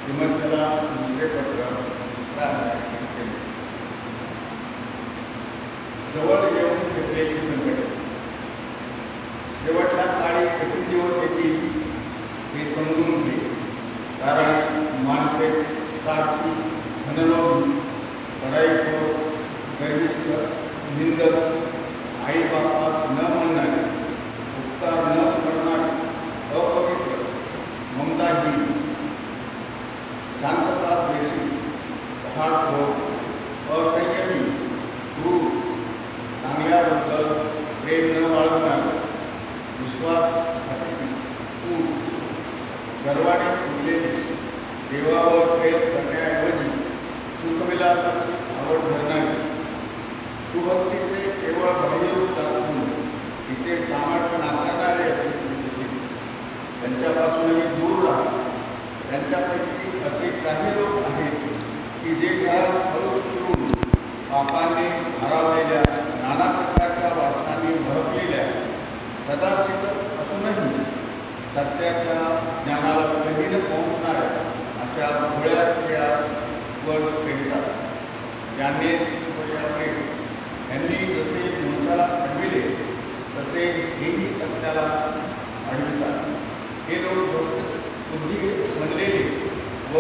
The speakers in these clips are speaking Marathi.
श्रीमंताला दुसरे पत्र तिसरा अध्याय केले. जवळ येऊन घेतलेली संकटे. शेवटच्या काळी कठीण दिवस येतील हे समजून घे, कारण माणसे स्वार्थी, धनलोभी, पढाईखोर, गर्विष्ठ, निंदक, आई बापास न म्हणणारे, उपकार न स्मरणारे, अपवित्र, ममताहीन, शांतता द्वेषी, पहाडखोर, असंयमी, क्रूर, चांगल्याबद्दल प्रेम न बाळगणारे, विश्वासघातकी, चूक, गर्वाने फुटलेले, देवावर प्रेम करण्याऐवजी सुखविलासाची आवड धरणारे, सुभक्तीचे केवळ बाह्यरूप दाखवून तिथे सामर्थ्य नाकारणारे असे त्यांच्यापासूनही दूर राहा. त्यांच्यापैकी असे काही लोक आहेत की जे घरात हळू शिरून पापाने भारावलेल्या, नाना प्रकारच्या वासनांनी भरपलेल्या, सदाचित असूनही सत्याच्या ज्ञानाला कधी न पोहोचणाऱ्या अशा भोळ्या स्त्रियास वर फेडतात. यांनी जसे मनुष्याला अडविले तसे हेही सत्याला अडवितात. हे लोक बुद्धी बनलेले व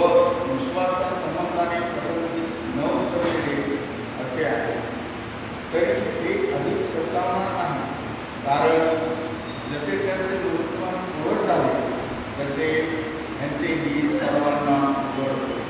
विश्वासा संबंधाने पसंतीस न उतरलेले असे आहे. तरी ते अधिक ससावणार नाही, कारण जसे त्यांचे लोकमान उघड झाले तसे त्यांचेही सर्वांना उघड होते.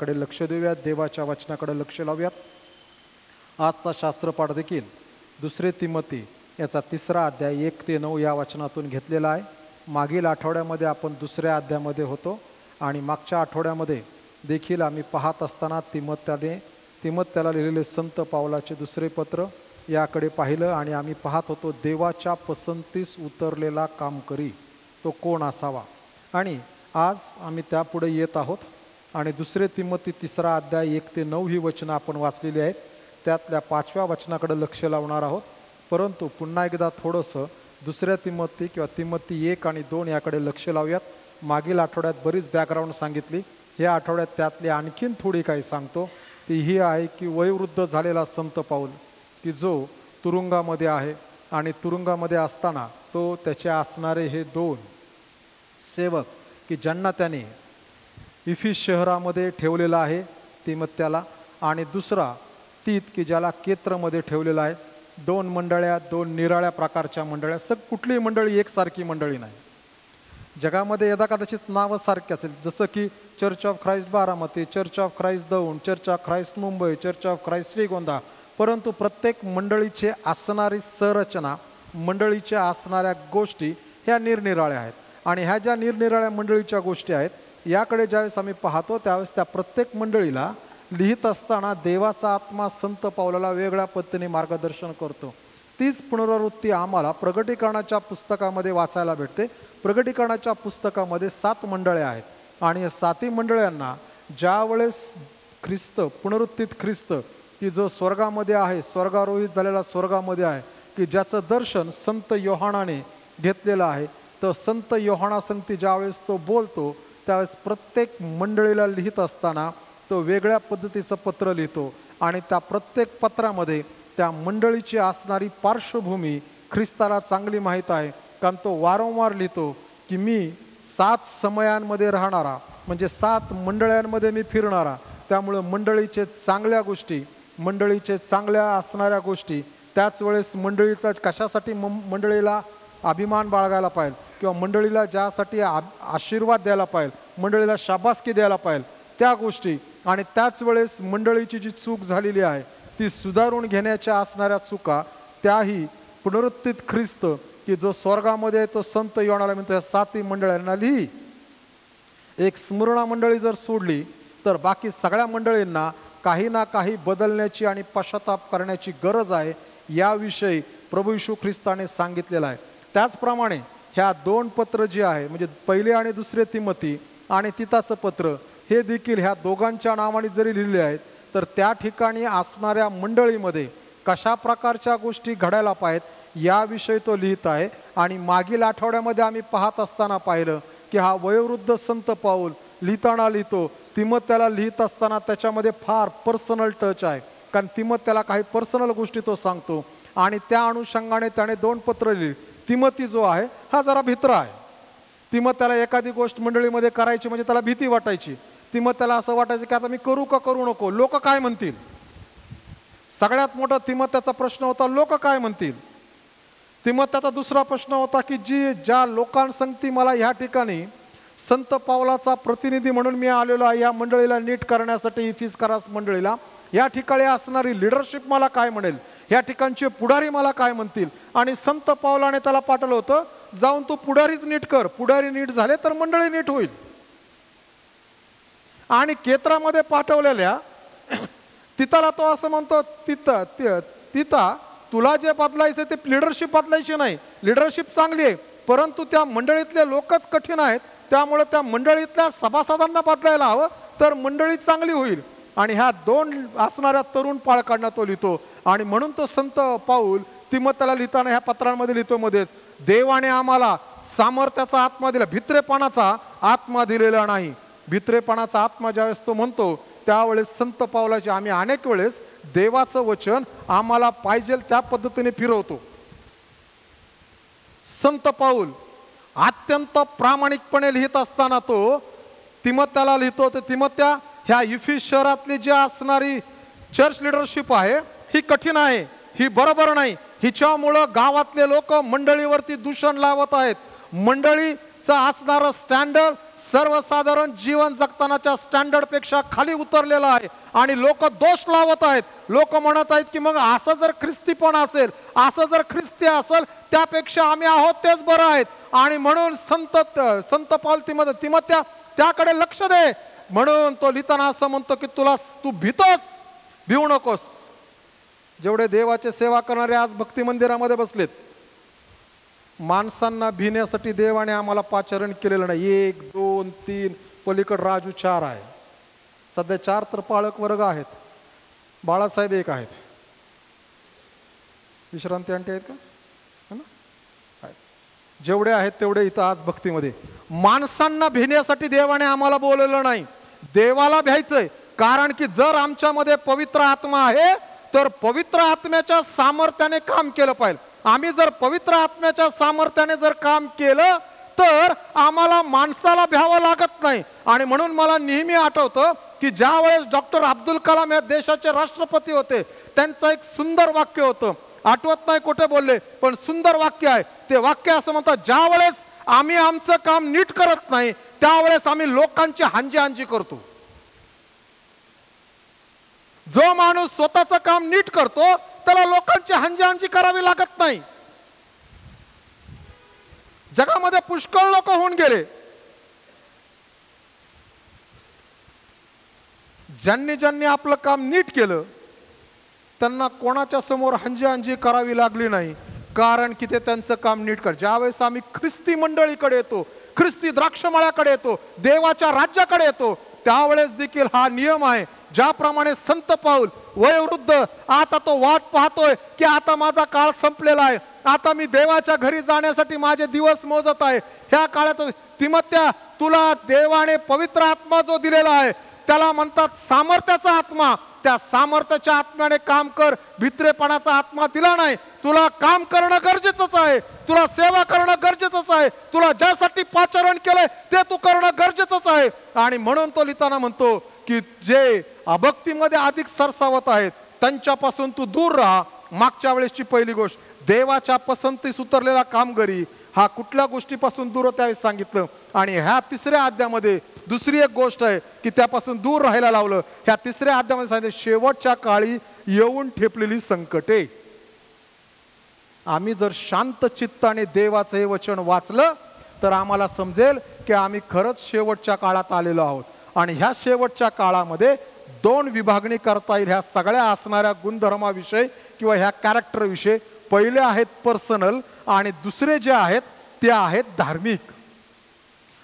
त्याकडे लक्ष देऊयात, देवाच्या वचनाकडे लक्ष लावूयात. आजचा शास्त्रपाठ देखील 2 तिमोथी याचा 3रा अध्याय 1 ते 9 या वचनातून घेतलेला आहे. मागील आठवड्यामध्ये आपण 2ऱ्या अध्यायामध्ये होतो आणि मागच्या आठवड्यामध्ये देखील आम्ही पाहत असताना तिमोथ्याला लिहिलेले संत पावलाचे 2रे पत्र याकडे पाहिलं आणि आम्ही पाहत होतो देवाच्या पसंतीस उतरलेला काम करी तो कोण असावा. आणि आज आम्ही त्यापुढे येत आहोत आणि 2 तिमोथी 3रा अध्याय 1 ते 9 ही वचनं आपण वाचलेली आहेत. त्यातल्या 5व्या वचनाकडे लक्ष लावणार आहोत. परंतु पुन्हा एकदा थोडंसं 2 तिमोथी किंवा तिमोथी 1 आणि 2 याकडे लक्ष लावूयात. मागील आठवड्यात बरीच बॅकग्राऊंड सांगितली. या आठवड्यात त्यातली आणखीन थोडी काही सांगतो. ती ही आहे की वयोवृद्ध झालेला संत पाऊल की जो तुरुंगामध्ये आहे आणि तुरुंगामध्ये असताना तो त्याचे असणारे हे 2 सेवक की ज्यांना त्याने इफिस शहरामध्ये ठेवलेला आहे तिमोथ्याला, आणि दुसरा तीत की ज्याला केत्रमध्ये ठेवलेला आहे. 2 मंडळ्या, 2 निराळ्या प्रकारच्या मंडळ्या. कुठलीही मंडळी एकसारखी मंडळी नाही. जगामध्ये यदा कदाचित नावं सारखी असेल, जसं की church of Christ Baramati, church of Christ Daund, church of Christ Mumbai, church of Christ Shrigonda. परंतु प्रत्येक मंडळीचे असणारी संरचना, मंडळीच्या असणाऱ्या गोष्टी ह्या निरनिराळ्या आहेत. आणि ह्या ज्या निरनिराळ्या मंडळीच्या गोष्टी आहेत याकडे ज्यावेळेस आम्ही पाहतो त्यावेळेस त्या प्रत्येक मंडळीला लिहित असताना देवाचा आत्मा संत पावलाला वेगळ्या पद्धतीने मार्गदर्शन करतो. तीच पुनरावृत्ती आम्हाला प्रगटीकरणाच्या पुस्तकामध्ये वाचायला भेटते. प्रगटीकरणाच्या पुस्तकामध्ये 7 मंडळ्या आहेत आणि या 7ही मंडळ्यांना ज्यावेळेस ख्रिस्त, पुनरुत्थित ख्रिस्त की जो स्वर्गामध्ये आहे, स्वर्गारोहित झालेला स्वर्गामध्ये आहे, की ज्याचं दर्शन संत योहानाने घेतलेलं आहे, तर संत योहाना संगती ज्यावेळेस तो बोलतो त्यावेळेस प्रत्येक मंडळीला लिहित असताना तो वेगळ्या पद्धतीचं पत्र लिहितो आणि त्या प्रत्येक पत्रामध्ये त्या मंडळीची असणारी पार्श्वभूमी ख्रिस्ताला चांगली माहीत आहे. कारण तो वारंवार लिहितो की मी 7 समयांमध्ये राहणारा, म्हणजे 7 मंडळ्यांमध्ये मी फिरणारा. त्यामुळं मंडळीचे चांगल्या गोष्टी, मंडळीचे चांगल्या असणाऱ्या गोष्टी, त्याच वेळेस मंडळीचा कशासाठी मंडळीला अभिमान बाळगायला पाहिजे किंवा मंडळीला ज्यासाठी आशीर्वाद द्यायला पाहिजे, मंडळीला शाबासकी द्यायला पाहिजे त्या गोष्टी, आणि त्याच वेळेस मंडळीची जी चूक झालेली आहे ती सुधारून घेण्याच्या असणाऱ्या चुका, त्याही पुनरुत्थित ख्रिस्त की जो स्वर्गामध्ये तो संत योहानाला म्हणतो या 7ही मंडळांना लिही. एक स्मरणा मंडळी जर सोडली तर बाकी सगळ्या मंडळींना काही ना काही बदलण्याची आणि पश्चाताप करण्याची गरज आहे याविषयी प्रभू येशू ख्रिस्ताने सांगितलेलं आहे. त्याचप्रमाणे ह्या 2 पत्र जी आहे म्हणजे 1 आणि 2 तिमोथी आणि तिताचं पत्र हे देखील ह्या दोघांच्या नावाने जरी लिहिले आहेत तर त्या ठिकाणी असणाऱ्या मंडळीमध्ये कशा प्रकारच्या गोष्टी घडायला पाहिजेत याविषयी तो लिहित आहे. आणि मागील आठवड्यामध्ये आम्ही पाहत असताना पाहिलं की हा वयोवृद्ध संत पाऊल लिहिताना लिहितो, तिमोथ्याला लिहित असताना त्याच्यामध्ये फार पर्सनल टच आहे. कारण तिमोथ्याला काही पर्सनल गोष्टी तो सांगतो आणि त्या अनुषंगाने त्याने 2 पत्र लिहिली. तिमोथी जो आहे हा जरा भित्रा आहे. तिमोथ्याला एखादी गोष्ट मंडळीमध्ये करायची म्हणजे त्याला भीती वाटायची. तिमोथ्याला असं वाटायचं की आता मी करू का करू नको, लोक काय म्हणतील. सगळ्यात मोठा तिमोथ्याचा प्रश्न होता लोक काय म्हणतील. तिमोथ्याचा दुसरा प्रश्न होता की ज्या लोकांसंगती मला ह्या ठिकाणी संत पावलाचा प्रतिनिधी म्हणून मी आलेलो आहे या मंडळीला नीट करण्यासाठी, इफिसकरास मंडळीला, या ठिकाणी असणारी लिडरशिप मला काय म्हणेल, या ठिकाणचे पुढारी मला काय म्हणतील. आणि संत पावलाने त्याला पाठवलं होतं जाऊन तू पुढारीच नीट कर, पुढारी नीट झाले तर मंडळी नीट होईल. आणि केत्रामध्ये पाठवलेल्या तिताला तो असं म्हणतो तिता तुला जे बदलायचं ते लिडरशिप बदलायची नाही, लिडरशिप चांगली आहे परंतु त्या मंडळीतले लोकच कठीण आहेत, त्यामुळे त्या मंडळीतल्या सभासदांना बदलायला हवं तर मंडळी चांगली होईल. आणि ह्या 2 असणाऱ्या तरुण पाळकांना तो लिहितो. आणि म्हणून तो संत पाऊल तिमोथ्याला लिहिताना ह्या पत्रांमध्ये लिहितो मध्येच, देवाने आम्हाला सामर्थ्याचा आत्मा दिला, भित्रेपणाचा आत्मा दिलेला नाही. भित्रेपणाचा आत्मा ज्यावेळेस तो म्हणतो त्यावेळेस संत पावलाचे आम्ही अनेक वेळेस देवाचं वचन आम्हाला पाहिजे त्या पद्धतीने फिरवतो. संत पाऊल अत्यंत प्रामाणिकपणे लिहित असताना तो तिमोथ्याला लिहितो, तर तिमोथ्या ह्या इफिस शहरातली जी असणारी चर्च लिडरशिप आहे ही कठीण आहे, ही बरोबर नाही. हिच्यामुळं गावातले लोक मंडळीवरती दूषण लावत आहेत, मंडळी असणारं स्टँडर्ड सर्वसाधारण जीवन जगतानाच्या स्टँडर्ड पेक्षा खाली उतरलेलं आहे आणि लोक दोष लावत आहेत. लोक म्हणत आहेत की मग असं जर ख्रिस्तीपण असेल, असं जर ख्रिस्ती असेल, त्यापेक्षा आम्ही आहोत तेच बरं आहेत. आणि म्हणून संत पाऊल तिमोथ्या त्याकडे लक्ष दे. म्हणून तो लिहिताना असं म्हणतो की तू भिवू नकोस. जेवढे देवाचे सेवा करणारे आज भक्ती मंदिरामध्ये बसलेत, माणसांना भिण्यासाठी देवाने आम्हाला पाचारण केलेलं नाही. 1 2 3 पलीकड राजू 4 आहे. सध्या 4 तर पाळक वर्ग आहेत. बाळासाहेब 1 आहेत. विश्रांती आणते आहेत का? जेवढे आहेत तेवढे इथं आज भक्तीमध्ये. माणसांना भिण्यासाठी देवाने आम्हाला बोलवलं नाही. देवाला भ्यायचंय. कारण की जर आमच्यामध्ये पवित्र आत्मा आहे तर पवित्र आत्म्याच्या सामर्थ्याने काम केलं पाहिजे. आम्ही जर पवित्र आत्म्याच्या सामर्थ्याने जर काम केलं तर आम्हाला माणसाला भ्यावं लागत नाही. आणि म्हणून मला नेहमी आठवतं की ज्या वेळेस डॉक्टर अब्दुल कलाम या देशाचे राष्ट्रपती होते, त्यांचं एक सुंदर वाक्य होतं. आठवत नाही कुठे बोलले, पण सुंदर वाक्य आहे. ते वाक्य असं म्हणतात, ज्या वेळेस आम्ही आमचं काम नीट करत नाही त्यावेळेस आम्ही लोकांची हांजी करतो. जो माणूस स्वतःचं काम नीट करतो त्याला लोकांची हांजी करावी लागत नाही. जगामध्ये पुष्कळ लोक होऊन गेले, ज्यांनी आपलं काम नीट केलं त्यांना कोणाच्या समोर हांजी करावी लागली नाही. कारण की ते त्यांचं काम नीट कर. ज्यावेळेस आम्ही ख्रिस्ती मंडळीकडे येतो, ख्रिस्ती द्राक्षमळ्याकडे येतो, देवाच्या राज्याकडे येतो, त्यावेळेस देखील हा नियम आहे. ज्याप्रमाणे संत पाऊल वयोवृद्ध आता तो वाट पाहतोय की आता माझा काळ संपलेला आहे, आता मी देवाच्या घरी जाण्यासाठी माझे दिवस मोजत आहे. ह्या काळात तिमोथ्या, तुला देवाने पवित्र आत्मा जो दिलेला आहे त्याला म्हणतात सामर्थ्याचा आत्मा. त्या सामर्थ्याच्या आत्म्याने काम कर. भित्रेपणाचा आत्मा दिला नाही. तुला काम करणं गरजेचंच आहे. तुला सेवा करणं गरजेचंच आहे. तुला ज्यासाठी पाचारण केलंय ते तू करणं गरजेचंच आहे. आणि म्हणून तो लिहिताना म्हणतो की जे अभक्तीमध्ये अधिक सरसावत आहेत त्यांच्यापासून तू दूर राहा. मागच्या वेळेसची पहिली गोष्ट, देवाच्या पसंतीस उतरलेला कामगारी हा कुठल्या गोष्टीपासून दूर त्यावेळेस सांगितलं. आणि ह्या 3ऱ्या अध्यायामध्ये दुसरी एक गोष्ट आहे की त्यापासून दूर राहायला लावलं. ह्या 3ऱ्या अध्यायामध्ये सांगितलं शेवटच्या काळी येऊन ठेपलेली संकटे. आम्ही जर शांत चित्ताने देवाचं हे वचन वाचलं तर आम्हाला समजेल की आम्ही खरंच शेवटच्या काळात आलेलो आहोत. आणि ह्या शेवटच्या काळामध्ये 2 विभागणी करता येईल ह्या सगळ्या असणाऱ्या गुणधर्माविषयी किंवा ह्या कॅरेक्टरविषयी. पहिले आहेत पर्सनल आणि दुसरे जे आहेत ते आहेत धार्मिक.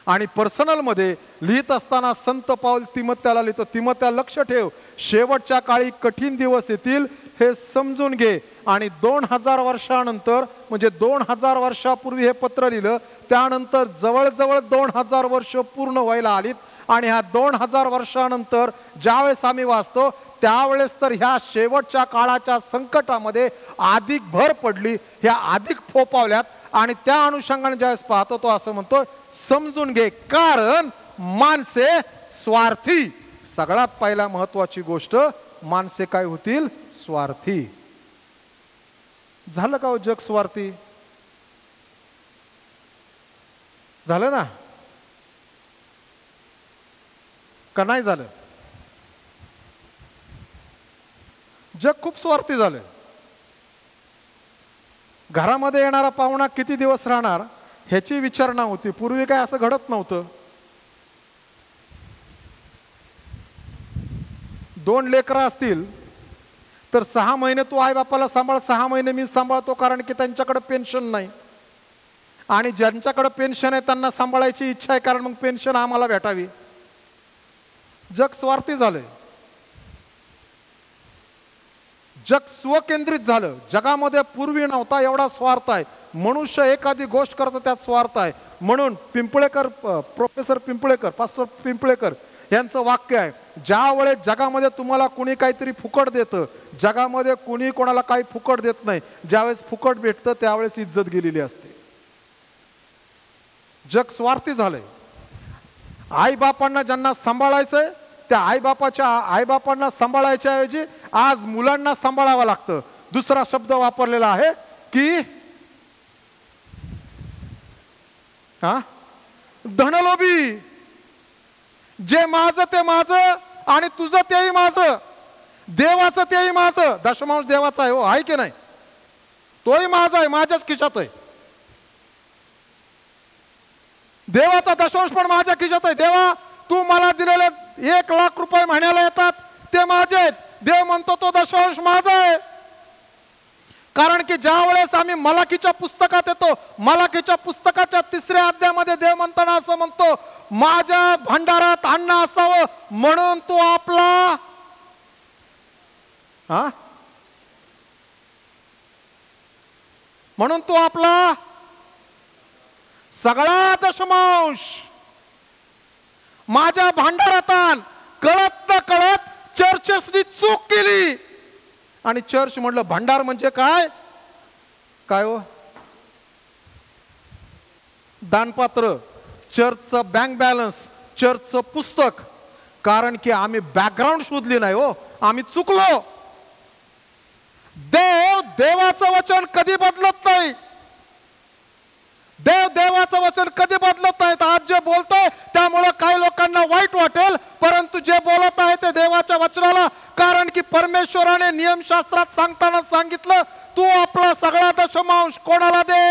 आणि पर्सनल मध्ये लिहित असताना संत पाऊल तिमोथ्याला लिहितो, तिमोथ्या लक्ष ठेव, शेवटच्या काळी कठीण दिवस येतील हे समजून घे. आणि 2000 वर्षानंतर म्हणजे 2000 वर्षापूर्वी हे पत्र लिहिलं, त्यानंतर जवळजवळ 2000 वर्ष पूर्ण व्हायला आलीत. आणि ह्या 2000 वर्षानंतर ज्यावेळेस आम्ही वाचतो त्यावेळेस तर ह्या शेवटच्या काळाच्या संकटामध्ये अधिक भर पडली, ह्या अधिक फोपावल्यात. आणि त्या अनुषंगाने ज्यावेळेस पाहतो तो असं म्हणतो, समजून घे कारण माणसे स्वार्थी. सगळ्यात पहिला महत्वाची गोष्ट, माणसे काय होतील? स्वार्थी. झालं का हो जग स्वार्थी? झालं ना का नाही झालं? जग खूप स्वार्थी झालं. घरामध्ये येणारा पाहुणा किती दिवस राहणार ह्याची विचारणा होती. पूर्वी काय असं घडत नव्हतं. 2 लेकरं असतील तर 6 महिने तू आई बापाला सांभाळ, 6 महिने मी सांभाळतो, कारण की त्यांच्याकडे पेन्शन नाही. आणि ज्यांच्याकडे पेन्शन आहे त्यांना सांभाळायची इच्छा आहे, कारण मग पेन्शन आम्हाला भेटावी. जग स्वार्थी झालंय. जग स्वकेंद्रित झालं. जगामध्ये पूर्वी नव्हता एवढा स्वार्थ आहे. मनुष्य एखादी गोष्ट करतो त्यात स्वार्थ आहे. म्हणून पिंपळेकर, प्रोफेसर पिंपळेकर, पास्टर पिंपळेकर यांचं वाक्य आहे, ज्या वेळेस जगामध्ये तुम्हाला कुणी काहीतरी फुकट देतं, जगामध्ये कुणी कोणाला काही फुकट देत नाही. ज्यावेळेस फुकट भेटतं त्यावेळेस इज्जत गेलेली असते. जग स्वार्थी झालंय. आई बापांना ज्यांना सांभाळायचंय त्या आईबापांना सांभाळायच्या ऐवजी आज मुलांना सांभाळावं लागतं. दुसरा शब्द वापरलेला आहे की धनलोभी, जे माझं ते माझं आणि तुझं तेही माझं, देवाचं तेही माझं. दशमांश देवाचा आहे, हो आहे की नाही? तोही माझा आहे, माझ्याच खिशात आहे. देवाचा दशमांश पण माझ्या खिशात आहे. देवा, तू मला दिलेले 1,00,000 रुपये महिन्याला येतात, ते माझे आहेत. देव म्हणतो तो दशमांश माझा आहे. कारण की ज्या वेळेस आम्ही मलाकीच्या पुस्तकात येतो, मलाकीच्या पुस्तकाच्या 3ऱ्या अध्यायामध्ये देव म्हणताना असं म्हणतो, माझ्या भांडारात अन्न असावं म्हणून तू आपला म्हणून तू आपला सगळा दशमांश माझ्या भांडारात आण. कळत न कळत चर्चेसनी चूक केली. आणि चर्च म्हटलं भांडार म्हणजे काय? काय हो? दानपात्र, चर्चचं बँक बॅलन्स, चर्चचं पुस्तक. कारण की आम्ही बॅकग्राऊंड शोधली नाही हो, आम्ही चुकलो. देवाचं वचन कधी बदलत नाही. देवाचं वचन कधी बदलत नाही. आज जे बोलतोय त्यामुळे काही लोकांना वाईट वाटेल, परंतु जे बोलत आहे ते देवाच्या वचनाला. कारण की परमेश्वराने नियमशास्त्रात सांगताना सांगितलं, तू आपला सगळा दशमांश कोणाला दे?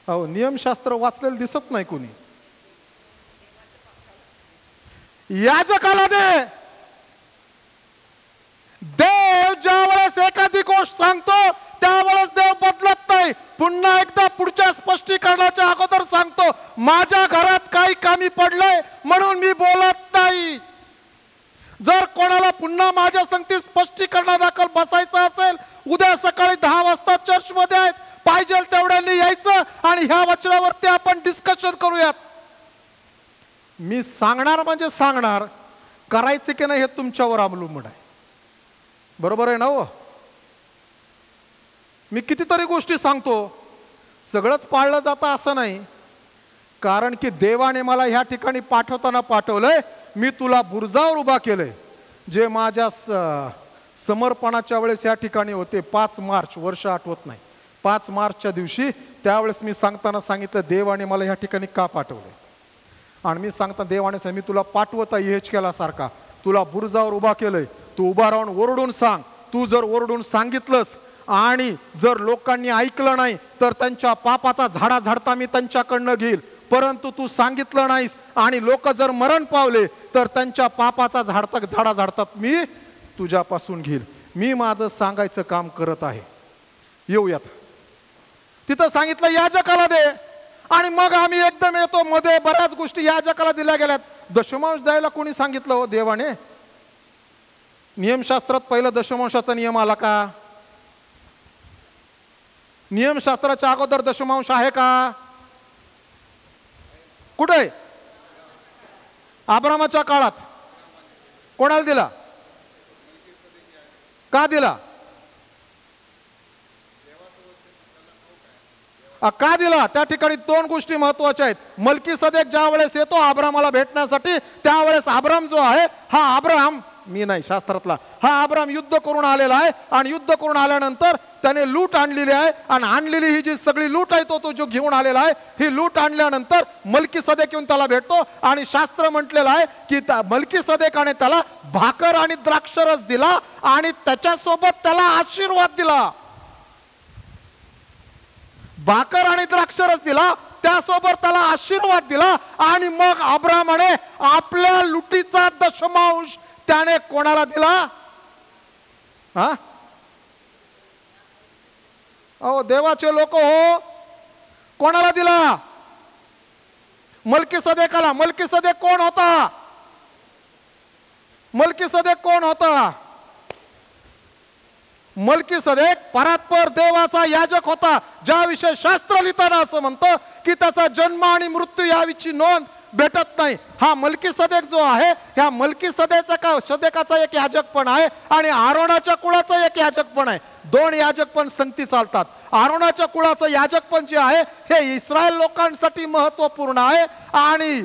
अहो, नियमशास्त्र वाचलेलं दिसत नाही कोणी. याजकाला दे. देव ज्या वेळेस एखादी गोष्ट सांगतो त्यावेळेस देव बदलत नाही. पुन्हा एकदा पुढच्या स्पष्टीकरणाच्या अगोदर सांगतो, माझ्या घरात काही कमी पडलंय म्हणून मी बोलत नाही. जर कोणाला पुन्हा माझ्या संगती स्पष्टीकरणादाखल बसायचं असेल, उद्या सकाळी 10 वाजता चर्च मध्ये आहेत, पाहिजे तेवढ्यांनी यायचं आणि ह्या वचनावरती आपण डिस्कशन करूयात. मी सांगणार म्हणजे सांगणार, करायचे की नाही हे तुमच्यावर अवलंबून आहे. बरोबर आहे ना हो? मी कितीतरी गोष्टी सांगतो, सगळंच पाळलं जातं असं नाही. कारण की देवाने मला ह्या ठिकाणी पाठवताना पाठवलंय, मी तुला बुरुजावर उभा केलंय. जे माझ्या समर्पणाच्या वेळेस या ठिकाणी होते 5 मार्च, वर्ष आठवत नाही, 5 मार्चच्या दिवशी, त्यावेळेस मी सांगताना सांगितलं देवाने मला ह्या ठिकाणी का पाठवलंय. आणि मी सांगता देवाने सांगितलं, मी तुला पाठवता EHKला सारखा तुला बुरुजावर उभा केलंय. तू उभा राहून ओरडून सांग. तू जर ओरडून सांगितलंस आणि जर लोकांनी ऐकलं नाही तर त्यांच्या पापाचा झाडा झाडता मी त्यांच्याकडनं घेईल. परंतु तू सांगितलं नाहीस आणि लोक जर मरण पावले तर त्यांच्या पापाचा झाडा झाडतात मी तुझ्यापासून घेईल. मी माझं सांगायचं काम करत आहे. येऊयात. तिथं सांगितलं याजकाला दे. आणि मग आम्ही एकदम येतो मध्ये, बऱ्याच गोष्टी याजकाला दिल्या गेल्यात. दशमांश द्यायला कोणी सांगितलं हो देवाने? नियमशास्त्रात पहिला दशमांशाचा नियम आला का? नियमशास्त्राच्या अगोदर दशमांश आहे का? कुठे? अब्रामाच्या काळात. कोणाला दिला? का दिला? का दिला? त्या ठिकाणी 2 गोष्टी महत्वाच्या आहेत. मल्कीसदेक ज्या वेळेस येतो अब्रामाला भेटण्यासाठी, त्यावेळेस अब्राम जो आहे, हा अब्राम मी नाही शास्त्रातला, हा अब्राम युद्ध करून आलेला आहे. आणि युद्ध करून आल्यानंतर त्याने लूट आणलेली आहे. आणि आणलेली ही जी सगळी लूट आहे तो जो घेऊन आलेला आहे, ही लूट आणल्यानंतर मल्कीसदेक येऊन त्याला भेटतो. आणि शास्त्र म्हटलेलं आहे की मल्कीसदेकाने त्याला भाकर आणि द्राक्षरस दिला आणि त्याच्यासोबत त्याला आशीर्वाद दिला. भाकर आणि द्राक्षरस दिला, त्यासोबत त्याला आशीर्वाद दिला. आणि मग अब्रामाने आपल्या लुटीचा दशमांश त्याने कोणाला दिला? अहो देवाचे लोक हो, कोणाला दिला? मल्कीसदेकाला. मल्कीसदेक कोण होता? मल्कीसदेक कोण होता? मल्कीसदेक परात्पर देवाचा याजक होता, ज्याविषयी शास्त्र लिहिताना असं म्हणतं की त्याचा जन्म आणि मृत्यू याविषयी नोंद भेटत नाही. हा मल्कीसदेक जो आहे, ह्या मल्कीसदेकाचा एक याजक पण आहे आणि आरोनाच्या कुळाचा एक याजक पण आहे. 2 याजक पण संगती चालतात. आरोनाच्या कुळाचं याजक पण जे आहे हे इस्रायल लोकांसाठी महत्वपूर्ण आहे. आणि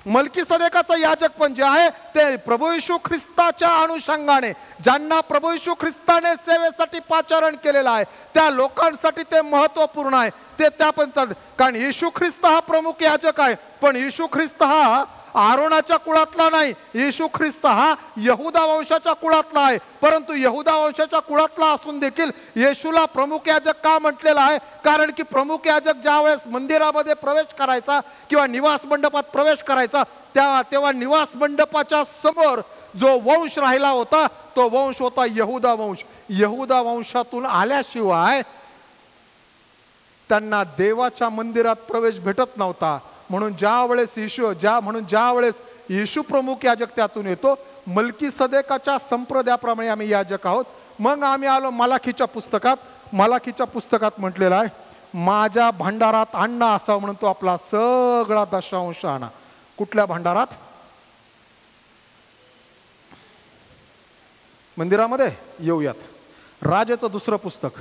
मल्कीसदेकाचा याजक पण जे आहे ते प्रभू येशू ख्रिस्ताच्या अनुषंगाने, ज्यांना प्रभू येशू ख्रिस्ताने सेवेसाठी पाचारण केलेलं आहे त्या लोकांसाठी ते महत्वपूर्ण आहे. ते त्या पण कारण येशू ख्रिस्त हा प्रमुख याजक आहे, पण येशू ख्रिस्त हा आरोनाच्या कुळातला नाही. येशू ख्रिस्त हा यहुदा वंशाच्या कुळातला आहे. परंतु यहुदा वंशाच्या कुळातला असून देखील येशूला प्रमुख याजक का म्हटलेला आहे? कारण की प्रमुख याजक ज्या वेळेस मंदिरामध्ये प्रवेश करायचा किंवा निवास मंडपात प्रवेश करायचा तेव्हा निवास मंडपाच्या समोर जो वंश राहिला होता तो वंश होता यहुदा वंश. यहुदा वंशातून आल्याशिवाय त्यांना देवाच्या मंदिरात प्रवेश भेटत नव्हता. म्हणून ज्या वेळेस येशू प्रमुख याजक त्यातून येतो, मल्कीसदेकाच्या संप्रदायाप्रमाणे आम्ही याजक आहोत. मग आम्ही आलो मलाखीच्या पुस्तकात म्हटलेलं आहे, माझ्या भांडारात आणा असा म्हणून तो आपला सगळा दशांश आणा. कुठल्या भांडारात? मंदिरामध्ये येऊयात. राजाचं दुसरं पुस्तक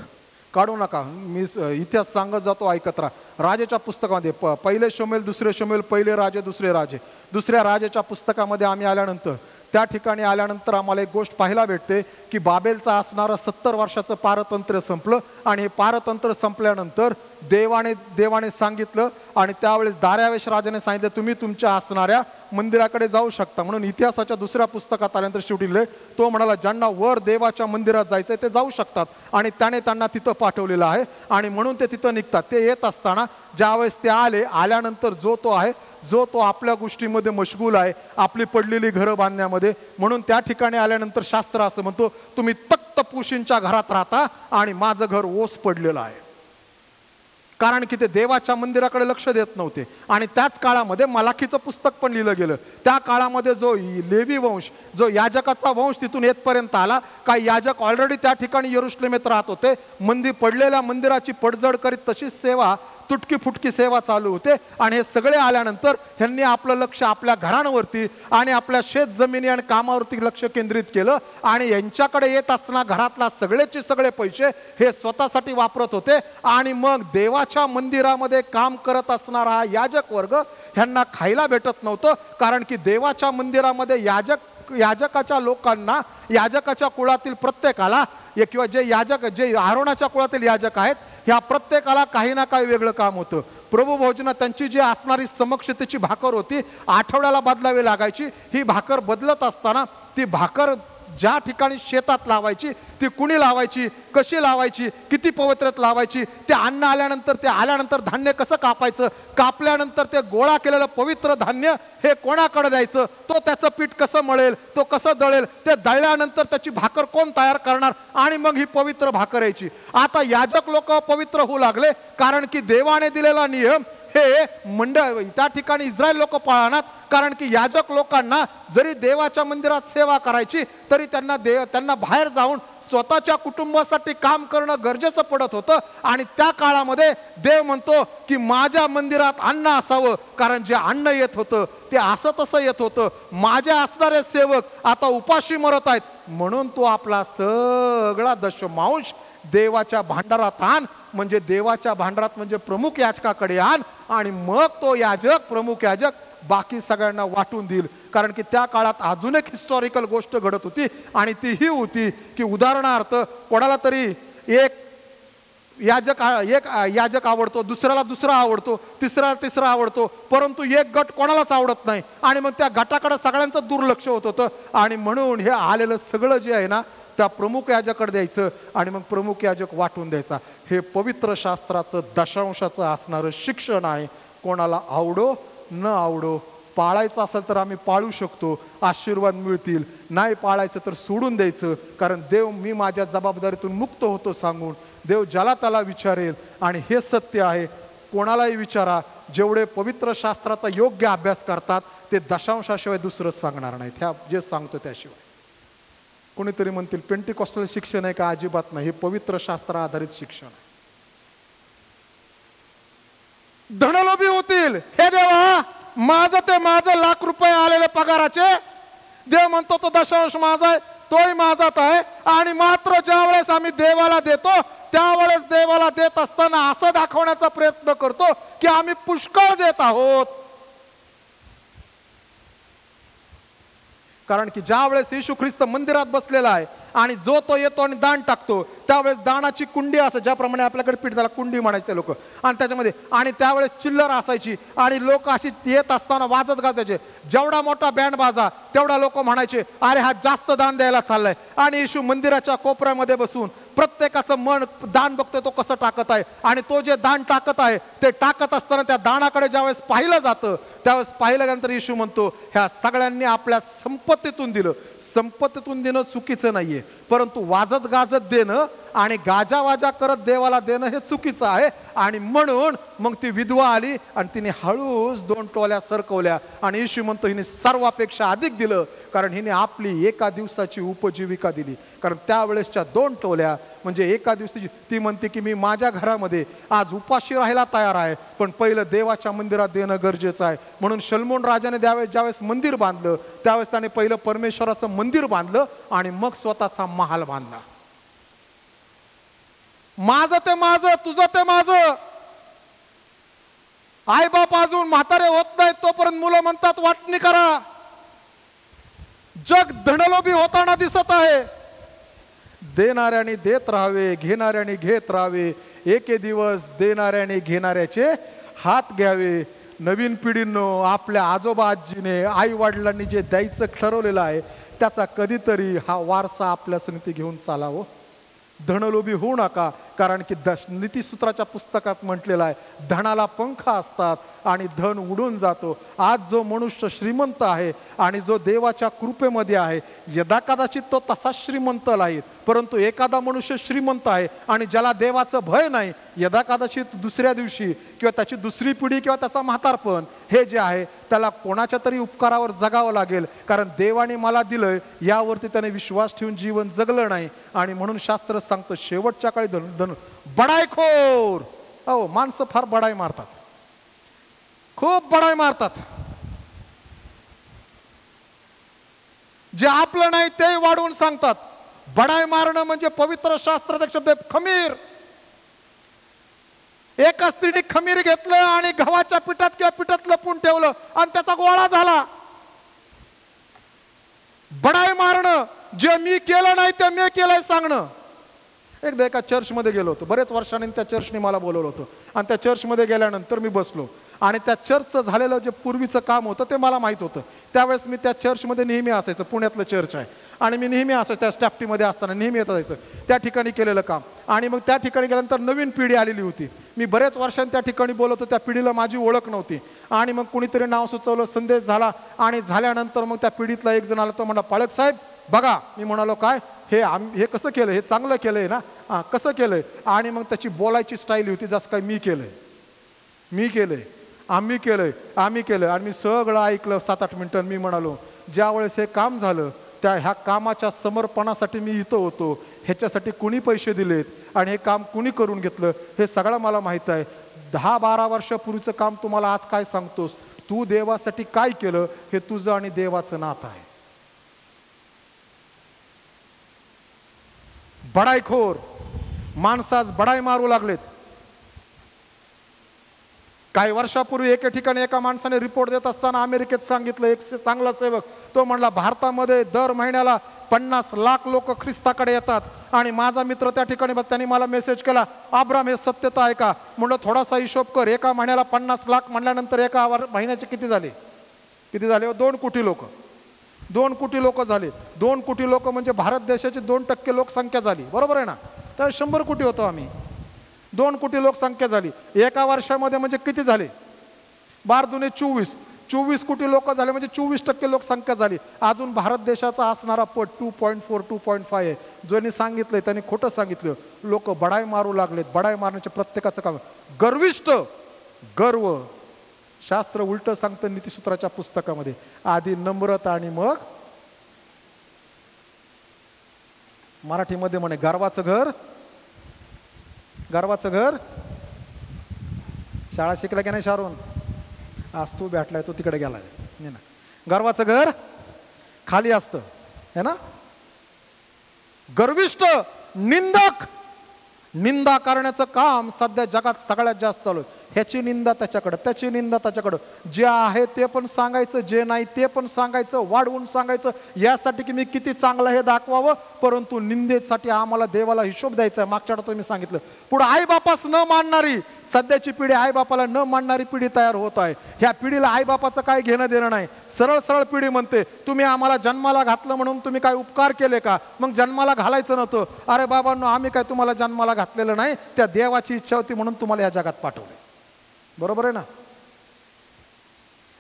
काढू नका, मी इतिहास सांगत जातो, ऐकत राहा. राजाच्या पुस्तकामध्ये पहिले शमूएल, दुसरे शमूएल, पहिले राजे, दुसरे राजे, दुसऱ्या राजाच्या पुस्तकामध्ये आम्ही आल्यानंतर त्या ठिकाणी आल्यानंतर आम्हाला एक गोष्ट पाहायला भेटते की बाबेलचं असणारं 70 वर्षाचं पारतंत्र्य संपलं. आणि हे पारतंत्र्य संपल्यानंतर देवाने सांगितलं आणि त्यावेळेस दार्यावेश राजाने सांगितलं तुम्ही तुमच्या असणाऱ्या मंदिराकडे जाऊ शकता. म्हणून इतिहासाच्या दुसऱ्या पुस्तकात आल्यानंतर शेवटी तो म्हणाला ज्यांना वर देवाच्या मंदिरात जायचंय ते जाऊ शकतात. आणि त्याने त्यांना तिथं पाठवलेलं आहे आणि म्हणून ते तिथं निघतात. ते येत असताना ज्यावेळेस ते आल्यानंतर जो तो आपल्या गोष्टीमध्ये मशगूल आहे, आपली पडलेली घरं बांधण्यामध्ये. म्हणून त्या ठिकाणी आल्यानंतर शास्त्र असं म्हणतो तुम्ही तख्तपोशींच्या घरात राहता आणि माझं घर ओस पडलेलं आहे. कारण की ते देवाच्या मंदिराकडे लक्ष देत नव्हते. आणि त्याच काळामध्ये मलाखीचं पुस्तक पण लिहिलं गेलं. त्या काळामध्ये जो लेवी वंश, जो याजकाचा वंश तिथून येतपर्यंत आला. काही याजक ऑलरेडी त्या ठिकाणी यरुशलेमेत राहत होते. पडलेल्या मंदिराची पडझड करीत तशीच सेवा, तुटकी फुटकी सेवा चालू होते. आणि हे सगळे आल्यानंतर ह्यांनी आपलं लक्ष आपल्या घरांवरती आणि आपल्या शेत जमिनी आणि कामावरती लक्ष केंद्रित केलं. आणि यांच्याकडे येत असताना घरातला सगळेचे सगळे पैसे हे स्वतःसाठी वापरत होते. आणि मग देवाच्या मंदिरामध्ये काम करत असणारा हा याजक वर्ग ह्यांना खायला भेटत नव्हतं. कारण की देवाच्या मंदिरामध्ये याजकाच्या लोकांना, याजकाच्या कुळातील प्रत्येकाला किंवा जे आरोनाच्या कुळातील याजक आहेत ह्या प्रत्येकाला काही ना काही वेगळं काम होतं. प्रभू भोजना त्यांची जी असणारी समक्षतेची भाकर होती आठवड्याला बदलावी लागायची. ही भाकर बदलत असताना ती भाकर ज्या ठिकाणी शेतात लावायची ती कुणी लावायची, कशी लावायची, किती पवित्रात लावायची, ते अन्न आल्यानंतर धान्य कसं कापायचं, कापल्यानंतर ते गोळा केलेलं पवित्र धान्य हे कोणाकडे द्यायचं, तो त्याचं पीठ कसं मळेल, तो कसं दळेल, ते दळल्यानंतर त्याची भाकर कोण तयार करणार आणि मग ही पवित्र भाकर यायची. आता याजक लोक पवित्र होऊ लागले कारण की देवाने दिलेला नियम हे त्या ठिकाणी इस्रायल लोक पाळणार. कारण की याजक लोकांना जरी देवाच्या मंदिरात सेवा करायची तरी त्यांना बाहेर जाऊन स्वतःच्या कुटुंबासाठी काम करणं गरजेचं पडत होतं. आणि त्या काळामध्ये देव म्हणतो की माझ्या मंदिरात अन्न असावं, कारण जे अन्न येत होतं ते असं तसं येत होतं. माझे असणारे सेवक आता उपाशी मरत आहेत, म्हणून तो आपला सगळा दशमांश देवाच्या भांडारात आण. म्हणजे देवाच्या भांडारात म्हणजे प्रमुख याजकाकडे आण आणि मग तो प्रमुख याजक बाकी सगळ्यांना वाटून देईल. कारण की त्या काळात अजून एक हिस्टॉरिकल गोष्ट घडत होती आणि ती ही होती की उदाहरणार्थ कोणाला तरी एक याजक आवडतो, दुसऱ्याला दुसरा आवडतो, तिसरा आवडतो, परंतु एक गट कोणालाच आवडत नाही. आणि मग त्या गटाकडे सगळ्यांचं दुर्लक्ष होत होतं. आणि म्हणून हे आलेलं सगळं जे आहे ना त्या प्रमुख याजकाकडे द्यायचं आणि मग प्रमुख याजक वाटून द्यायचा. हे पवित्र शास्त्राचं दशांशाचं असणारं शिक्षण आहे. कोणाला आवडो न आवडो, पाळायचं असेल तर आम्ही पाळू शकतो, आशीर्वाद मिळतील, नाही पाळायचं तर सोडून द्यायचं. कारण देव मी माझ्या जबाबदारीतून मुक्त होतो सांगून देव ज्याला त्याला विचारेल. आणि हे सत्य आहे, कोणालाही विचारा, जेवढे पवित्र शास्त्राचा योग्य अभ्यास करतात ते दशांशाशिवाय दुसरं सांगणार नाहीत. ह्या जे सांगतो त्याशिवाय. कोणीतरी म्हणतील पेंटिकॉस्टल शिक्षण आहे का? अजिबात नाही, हे पवित्र शास्त्र आधारित शिक्षण आहे. धनलोभी होतील, हे देवा माझं लाख रुपये आलेले पगाराचे, देव म्हणतो तो दशांश माझा आहे, तोही माझाच आहे. आणि मात्र ज्या वेळेस आम्ही देवाला देतो त्यावेळेस देवाला देत असताना असं दाखवण्याचा प्रयत्न करतो की आम्ही पुष्कळ देत आहोत. कारण की ज्या वेळेस येशू ख्रिस्त मंदिरात बसलेला आहे आणि जो तो येतो आणि दान टाकतो, त्यावेळेस दानाची कुंडी असते, ज्याप्रमाणे आपल्याकडे पीठ त्याला कुंडी म्हणायचे लोक, आणि त्याच्यामध्ये आणि त्यावेळेस चिल्लर असायची आणि लोक अशी येत असताना वाजत गाजायचे. जेवढा मोठा बँड बाजा तेवढा लोक म्हणायचे अरे हा जास्त दान द्यायला चाललाय. आणि येशू मंदिराच्या कोपऱ्यामध्ये बसून प्रत्येकाचं मन दान बघतोय तो कसं टाकत आहे, आणि तो जे दान टाकत आहे ते टाकत असताना त्या दानाकडे ज्यावेळेस पाहिलं जातं त्यावेळेस पाहिलं गेल्यानंतर येशू म्हणतो ह्या सगळ्यांनी आपल्या संपत्तीतून दिलं. संपत्तीतून देणं चुकीचं नाहीये, परंतु वाजत गाजत देणं आणि गाजावाजा करत देवाला देणं हे चुकीचं आहे. आणि म्हणून मग ती विधवा आली आणि तिने हळूच 2 टोल्या सरकवल्या आणि येशू म्हणतो हिने सर्वापेक्षा अधिक दिलं, कारण हिने आपली एका दिवसाची उपजीविका दिली. कारण त्यावेळेसच्या 2 टोल्या म्हणजे एका दिवसाची. ती म्हणते की मी माझ्या घरामध्ये आज उपाशी राहायला तयार आहे, पण पहिलं देवाच्या मंदिरात देणं गरजेचं आहे. म्हणून शलोमोन राजाने ज्यावेळेस मंदिर बांधलं त्यावेळेस त्याने पहिलं परमेश्वराचं मंदिर बांधलं आणि मग स्वतःचा महाल बांधला. माझं ते माझं, तुझं ते माझं. आई बाप अजून म्हातारे होत नाहीत तोपर्यंत मुलं म्हणतात वाटणी करा. जग धनलोभी होताना दिसत आहे. देणाऱ्याने देत राहावे, घेणाऱ्याने घेत राहावे. एके दिवस देणाऱ्याने घेणाऱ्याचे हात घ्यावे. नवीन पिढींनो, आपल्या आजोबा आजीने आई वडिलांनी जे द्यायचं ठरवलेलं आहे त्याचा कधीतरी हा वारसा आपल्या संगती घेऊन चालावं. धनलोभी होऊ नका, कारण की नीतिसूत्राच्या पुस्तकात म्हटलेलं आहे धनाला पंख असतात आणि धन उडून जातो. आज जो मनुष्य श्रीमंत आहे आणि जो देवाच्या कृपेमध्ये आहे, यदा कदाचित तो तसा श्रीमंत नाही, परंतु एखादा मनुष्य श्रीमंत आहे आणि ज्याला देवाचं भय नाही, यदा कदाचित दुसऱ्या दिवशी किंवा त्याची दुसरी पिढी किंवा त्याचा म्हातारपण हे जे आहे त्याला कोणाच्या तरी उपकारावर जगावं लागेल, कारण देवाने मला दिलंय यावरती त्याने विश्वास ठेवून जीवन जगलं नाही. आणि म्हणून शास्त्र सांगतं शेवटच्या काळी धन बडाईखोर. अहो, माणसं फार बडाई मारतात, खूप बडाई मारतात. जे आपलं नाही ते वाढवून सांगतात. बडाई मारणं म्हणजे पवित्र शास्त्रात शब्द खमीर. एका स्त्रीने खमीर घेतलं आणि गव्हाच्या पिठात किंवा पिठात लपून ठेवलं आणि त्याचा गोळा झाला. बडाई मारणं, जे मी केलं नाही ते मी केलंय सांगणं. एकदा एका चर्चमध्ये गेलो होतो, बरेच वर्षांनी त्या चर्चने मला बोलवलं होतं, आणि त्या चर्चमध्ये गेल्यानंतर मी बसलो आणि त्या चर्चचं झालेलं जे पूर्वीचं काम होतं ते मला माहीत होतं. त्यावेळेस मी त्या चर्चमध्ये नेहमी असायचं. पुण्यातलं चर्च आहे आणि मी नेहमी असायचं त्या स्टॅफ्टीमध्ये असताना नेहमी येत जायचं त्या ठिकाणी केलेलं काम. आणि मग त्या ठिकाणी गेल्यानंतर नवीन पिढी आलेली होती. मी बरेच वर्षांनी त्या ठिकाणी बोलत होतो, त्या पिढीला माझी ओळख नव्हती. आणि मग कुणीतरी नाव सुचवलं, संदेश झाला आणि झाल्यानंतर मग त्या पिढीतला एक जण आला, तो म्हणला पाळक साहेब बघा. मी म्हणालो काय? हे कसं केलं? हे चांगलं केलंय ना? कसं केलंय? आणि मग त्याची बोलायची स्टाईल होती जसं काय मी केलंय, आम्ही केलंय. आणि मी सगळं ऐकलं 7-8 मिनिटं. मी म्हणालो ज्या वेळेस हे काम झालं ह्या कामाच्या समर्पणासाठी मी इथं होतो, ह्याच्यासाठी कुणी पैसे दिलेत आणि हे काम कुणी करून घेतलं हे सगळं मला माहीत आहे. 10-12 वर्षापूर्वीचं काम तुम्हाला आज काय सांगतोस? तू देवासाठी काय केलं हे तुझं आणि देवाचं नातं आहे. बडाईखोर माणसाच बडाई मारू लागलेत. काही वर्षापूर्वी एके ठिकाणी एका माणसाने रिपोर्ट देत असताना अमेरिकेत सांगितलं, एक चांगला सेवक तो म्हणला भारतामध्ये दर महिन्याला 50 लाख लोक ख्रिस्ताकडे येतात. आणि माझा मित्र त्या ठिकाणी त्यांनी मला मेसेज केला, आब्राम हे सत्यता आहे का? म्हणलं थोडासा हिशोब कर, एका महिन्याला 50 लाख म्हणल्यानंतर एका महिन्याचे किती झाले? 2 कोटी लोक. 2 कोटी लोक झाले. 2 कोटी लोक म्हणजे भारत देशाची 2% लोकसंख्या झाली, बरोबर आहे ना? तर 100 कोटी होतो आम्ही. 2 कोटी लोकसंख्या झाली एका वर्षामध्ये, म्हणजे किती झाले? 12 दुने 24 कोटी लोक झाले, म्हणजे 24% लोकसंख्या झाली. अजून भारत देशाचा असणारा पट 2.4 2.5 आहे. ज्यांनी सांगितलंय त्यांनी खोटं सांगितलं. लोक बडाई मारू लागलेत. बडाई मारण्याचे प्रत्येकाचं काम. गर्विष्ठ, गर्व. शास्त्र उलट सांगतं नीतिसूत्राच्या पुस्तकामध्ये, आधी नम्रता आणि मग मराठीमध्ये म्हणे गर्वाचं घर. शाळा शिकला की नाही शारून? आज तू भेटलाय, तो तिकडे गेलाय ना. गर्वाचं घर खाली असतं है ना. गर्विष्ठ, निंदक. निंदा करण्याचं काम सध्या जगात सगळ्यात जास्त चालू आहे. ह्याची निंदा त्याच्याकडं, त्याची निंदा त्याच्याकडं. जे आहे ते पण सांगायचं, जे नाही ते पण सांगायचं, वाढवून सांगायचं, यासाठी की मी किती चांगलं हे दाखवावं. परंतु निंदेसाठी आम्हाला देवाला हिशोब द्यायचा आहे. मागच्या आठवड्यात मी सांगितलं, पुढे आईबापास न मानणारी सध्याची पिढी आईबापाला न मानणारी पिढी तयार होत आहे. ह्या पिढीला आईबापाचं काय घेणं देणं नाही. सरळ सरळ पिढी म्हणते, तुम्ही आम्हाला जन्माला घातलं म्हणून तुम्ही काय उपकार केले का? मग जन्माला घालायचं नव्हतं. अरे बाबांनो, आम्ही काय तुम्हाला जन्माला घातलेलं नाही, त्या देवाची इच्छा होती म्हणून तुम्हाला या जगात पाठवले. बरोबर आहे ना?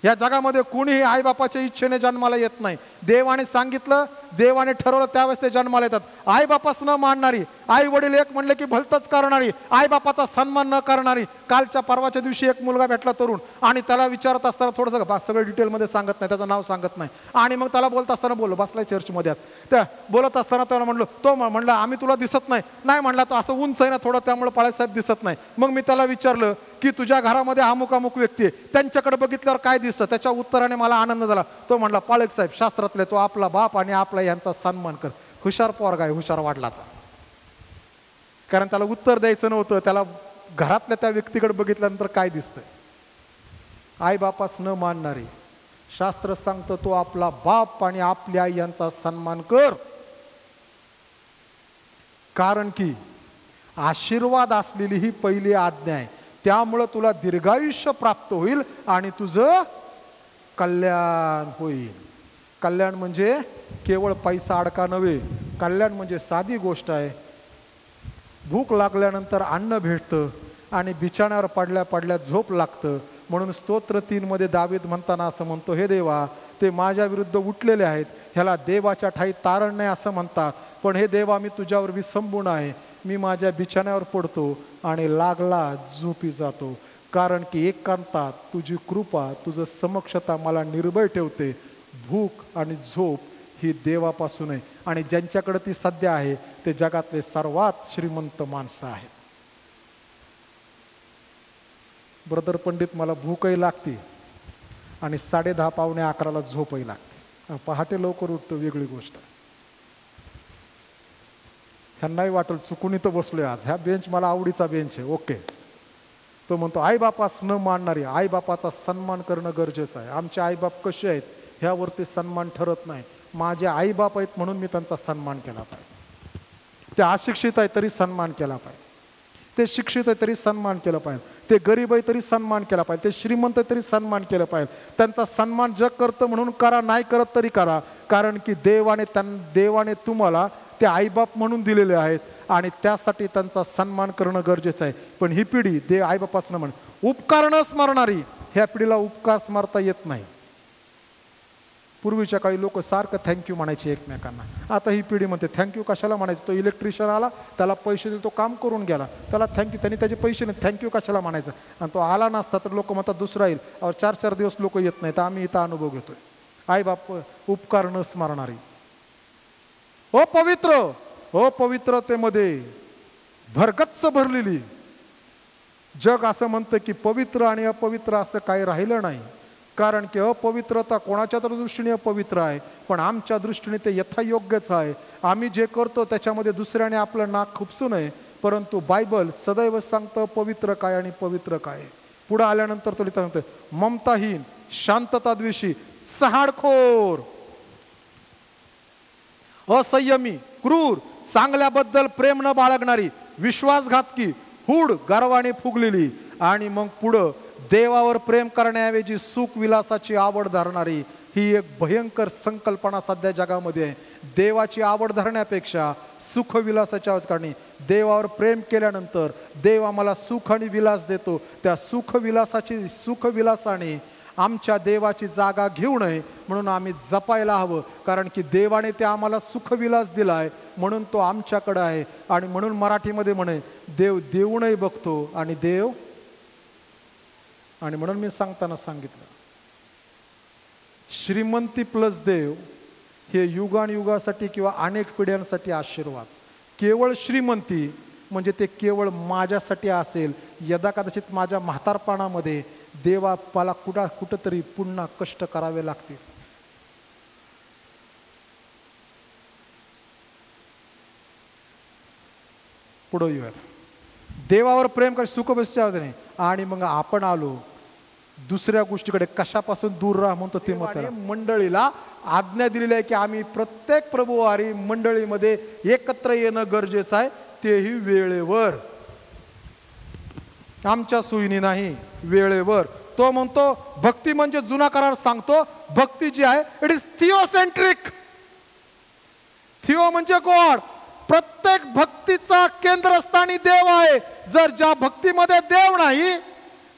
या जगामध्ये कुणीही आईबापाच्या इच्छेने जन्माला येत नाही. देवाने सांगितलं, देवाने ठरवलं, त्यावेळेस ते जन्माला येतात. आईबापास न मानणारी, आई वडील एक म्हणले की भलतंच करणारी, आईबापाचा सन्मान न करणारी. कालच्या परवाच्या दिवशी एक मुलगा भेटला तरुण, आणि त्याला विचारत असताना थोडंसं सगळं डिटेलमध्ये सांगत नाही, त्याचं नाव सांगत नाही. आणि मग त्याला बोलत असताना बोललो, बसलाय चर्चमध्येच, त्या बोलत असताना त्याला म्हणलो, तो म्हणला आम्ही तुला दिसत नाही. नाही म्हणला, तो असं उंच आहे ना थोडं, त्यामुळे पाळेसाहेब दिसत नाही. मग मी त्याला विचारलं की तुझ्या घरामध्ये अमुक अमुक व्यक्ती आहे, त्यांच्याकडे बघितल्यावर काय दिसतं? त्याच्या उत्तराने मला आनंद झाला. तो म्हणला, पाळक साहेब शास्त्रातले, तो आपला बाप आणि आपला यांचा सन्मान कर. हुशार पोरगा आहे, हुशार वाढलाचा. कारण त्याला उत्तर द्यायचं नव्हतं, त्याला घरातल्या त्या व्यक्तीकडे बघितल्यानंतर काय दिसतंय. आई बापास न मानणारी, शास्त्र सांगतं तो आपला बाप आणि आपल्या आई यांचा सन्मान कर. कारण की आशीर्वाद असलेली ही पहिली आज्ञा आहे. त्यामुळं तुला दीर्घायुष्य प्राप्त होईल आणि तुझं कल्याण होईल. कल्याण म्हणजे केवळ पैसा अडका नव्हे. कल्याण म्हणजे साधी गोष्ट आहे. भूक लागल्यानंतर अन्न भेटतं आणि बिछाण्यावर पडल्या पडल्या झोप लागतं. म्हणून स्तोत्र 3 मध्ये दावीद म्हणताना असं म्हणतो, हे देवा, ते माझ्या विरुद्ध उठलेले आहेत, ह्याला देवाच्या ठाई तारण नाही असं म्हणतात. पण हे देवा, मी तुझ्यावर विसंबून आहे. मी माझ्या बिछाण्यावर पडतो आणि लागला झोपी जातो. कारण की एकांतात तुझी कृपा, तुझं समक्षता मला निर्भय ठेवते. भूक आणि झोप ही देवापासून आहे. आणि ज्यांच्याकडे ती सध्या आहे ते जगातले सर्वात श्रीमंत माणसं आहेत. ब्रदर पंडित, मला भूकही लागते आणि 10:30 पावणे 11ला झोपही लागते. पहाटे लवकर उठतो वेगळी गोष्ट. ह्यांनाही वाटेल चुकून इथं बसलोय आज, ह्या बेंच मला आवडीचा बेंच आहे. ओके. तो म्हणतो, आईबापास न मानणारी, आईबापाचा सन्मान करणं गरजेचं आहे. आमचे आईबाप कसे आहेत ह्यावरती सन्मान ठरत नाही. माझे आईबाप आहेत म्हणून मी त्यांचा सन्मान केला पाहिजे. ते अशिक्षित आहे तरी सन्मान केला पाहिजे. ते शिक्षित आहे तरी सन्मान केला पाहिजे. ते गरीब आहे तरी सन्मान केला पाहिजे. ते श्रीमंत आहे तरी सन्मान केला पाहिजे. त्यांचा सन्मान जग करतं म्हणून करा, नाही करत तरी करा. कारण की देवाने तुम्हाला ते आईबाप म्हणून दिलेले आहेत आणि त्यासाठी त्यांचा सन्मान करणं गरजेचं आहे. पण ही पिढी आईबापास न म्हण, उपकार न स्मरणारी, ह्या पिढीला उपकार स्मरता येत नाही. पूर्वीच्या काळी लोक सारखं थँक्यू म्हणायचे एकमेकांना. आता ही पिढी म्हणते थँक्यू कशाला म्हणायचं? तो इलेक्ट्रिशियन आला, त्याला पैसे दिले, तो काम करून गेला, त्याला थँक्यू, त्यांनी त्याचे पैसे नाही, थँक्यू कशाला म्हणायचं? आणि तो आला नसता तर लोक म्हणतात दुसरा येईल. 4-4 दिवस लोक येत नाही. तर आम्ही इथं अनुभव घेतोय. आई बाप उपकार न स्मरणारी. ओ पवित्र, ओ पवित्रतेमध्ये भरगच्च भरलेली. जग असं म्हणतं की पवित्र आणि अपवित्र असं काही राहिलं नाही. कारण की अपवित्रता कोणाच्या तर दृष्टीने अपवित्र आहे, पण आमच्या दृष्टीने ते यथायोग्यच आहे. आम्ही जे करतो त्याच्यामध्ये दुसऱ्याने आपलं नाक खुपसू नये. परंतु बायबल सदैव सांगतं पवित्र काय आणि पवित्र काय. पुढे आल्यानंतर तो लिहिता म्हणतोय, ममताहीन, शांतताद्वेषी, सहाडखोर, असंयमी, क्रूर, चांगल्याबद्दल प्रेम न बाळगणारी, विश्वासघातकी, हूड, गर्वाने फुगलेली. आणि मग पुढं देवावर प्रेम करण्याऐवजी सुख विलासाची आवड धरणारी. ही एक भयंकर संकल्पना सध्या जगामध्ये आहे. देवाची आवड धरण्यापेक्षा सुख विलासाची आवड करणे. देवावर प्रेम केल्यानंतर देव आम्हाला सुख आणि विलास देतो. त्या सुख विलासाने आमच्या देवाची जागा घेऊ नये म्हणून आम्ही जपायला हवं. कारण की देवाने ते आम्हाला सुखविलास दिलाय म्हणून तो आमच्याकडे आहे. आणि म्हणून मराठीमध्ये म्हणे, देव देऊनही बघतो आणि म्हणून मी सांगताना सांगितलं, श्रीमंती प्लस देव हे युगानुयुगासाठी किंवा अनेक पिढ्यांसाठी आशीर्वाद. केवळ श्रीमंती म्हणजे ते केवळ माझ्यासाठी असेल. यदा कदाचित माझ्या म्हातारपणामध्ये देवाला कुठंतरी पुन्हा कष्ट करावे लागतील. पुढे येऊया. देवावर प्रेम कर, सुख नाही. आणि मग आपण आलो दुसऱ्या गोष्टीकडे, कशापासून दूर राहा म्हणतो ते मग मंडळीला आज्ञा दिलेली आहे की आम्ही प्रत्येक प्रभुवारी मंडळीमध्ये एकत्र येणं गरजेचं आहे, तेही वेळेवर, आमच्या सोयीने नाही, वेळेवर. तो म्हणतो भक्ती म्हणजे जुना करार सांगतो, भक्ती जी आहे इट इज थिओसेंट्रिक. थिओ म्हणजे गॉड. प्रत्येक भक्तीचा केंद्रस्थानी देव आहे. जर ज्या भक्तीमध्ये देव नाही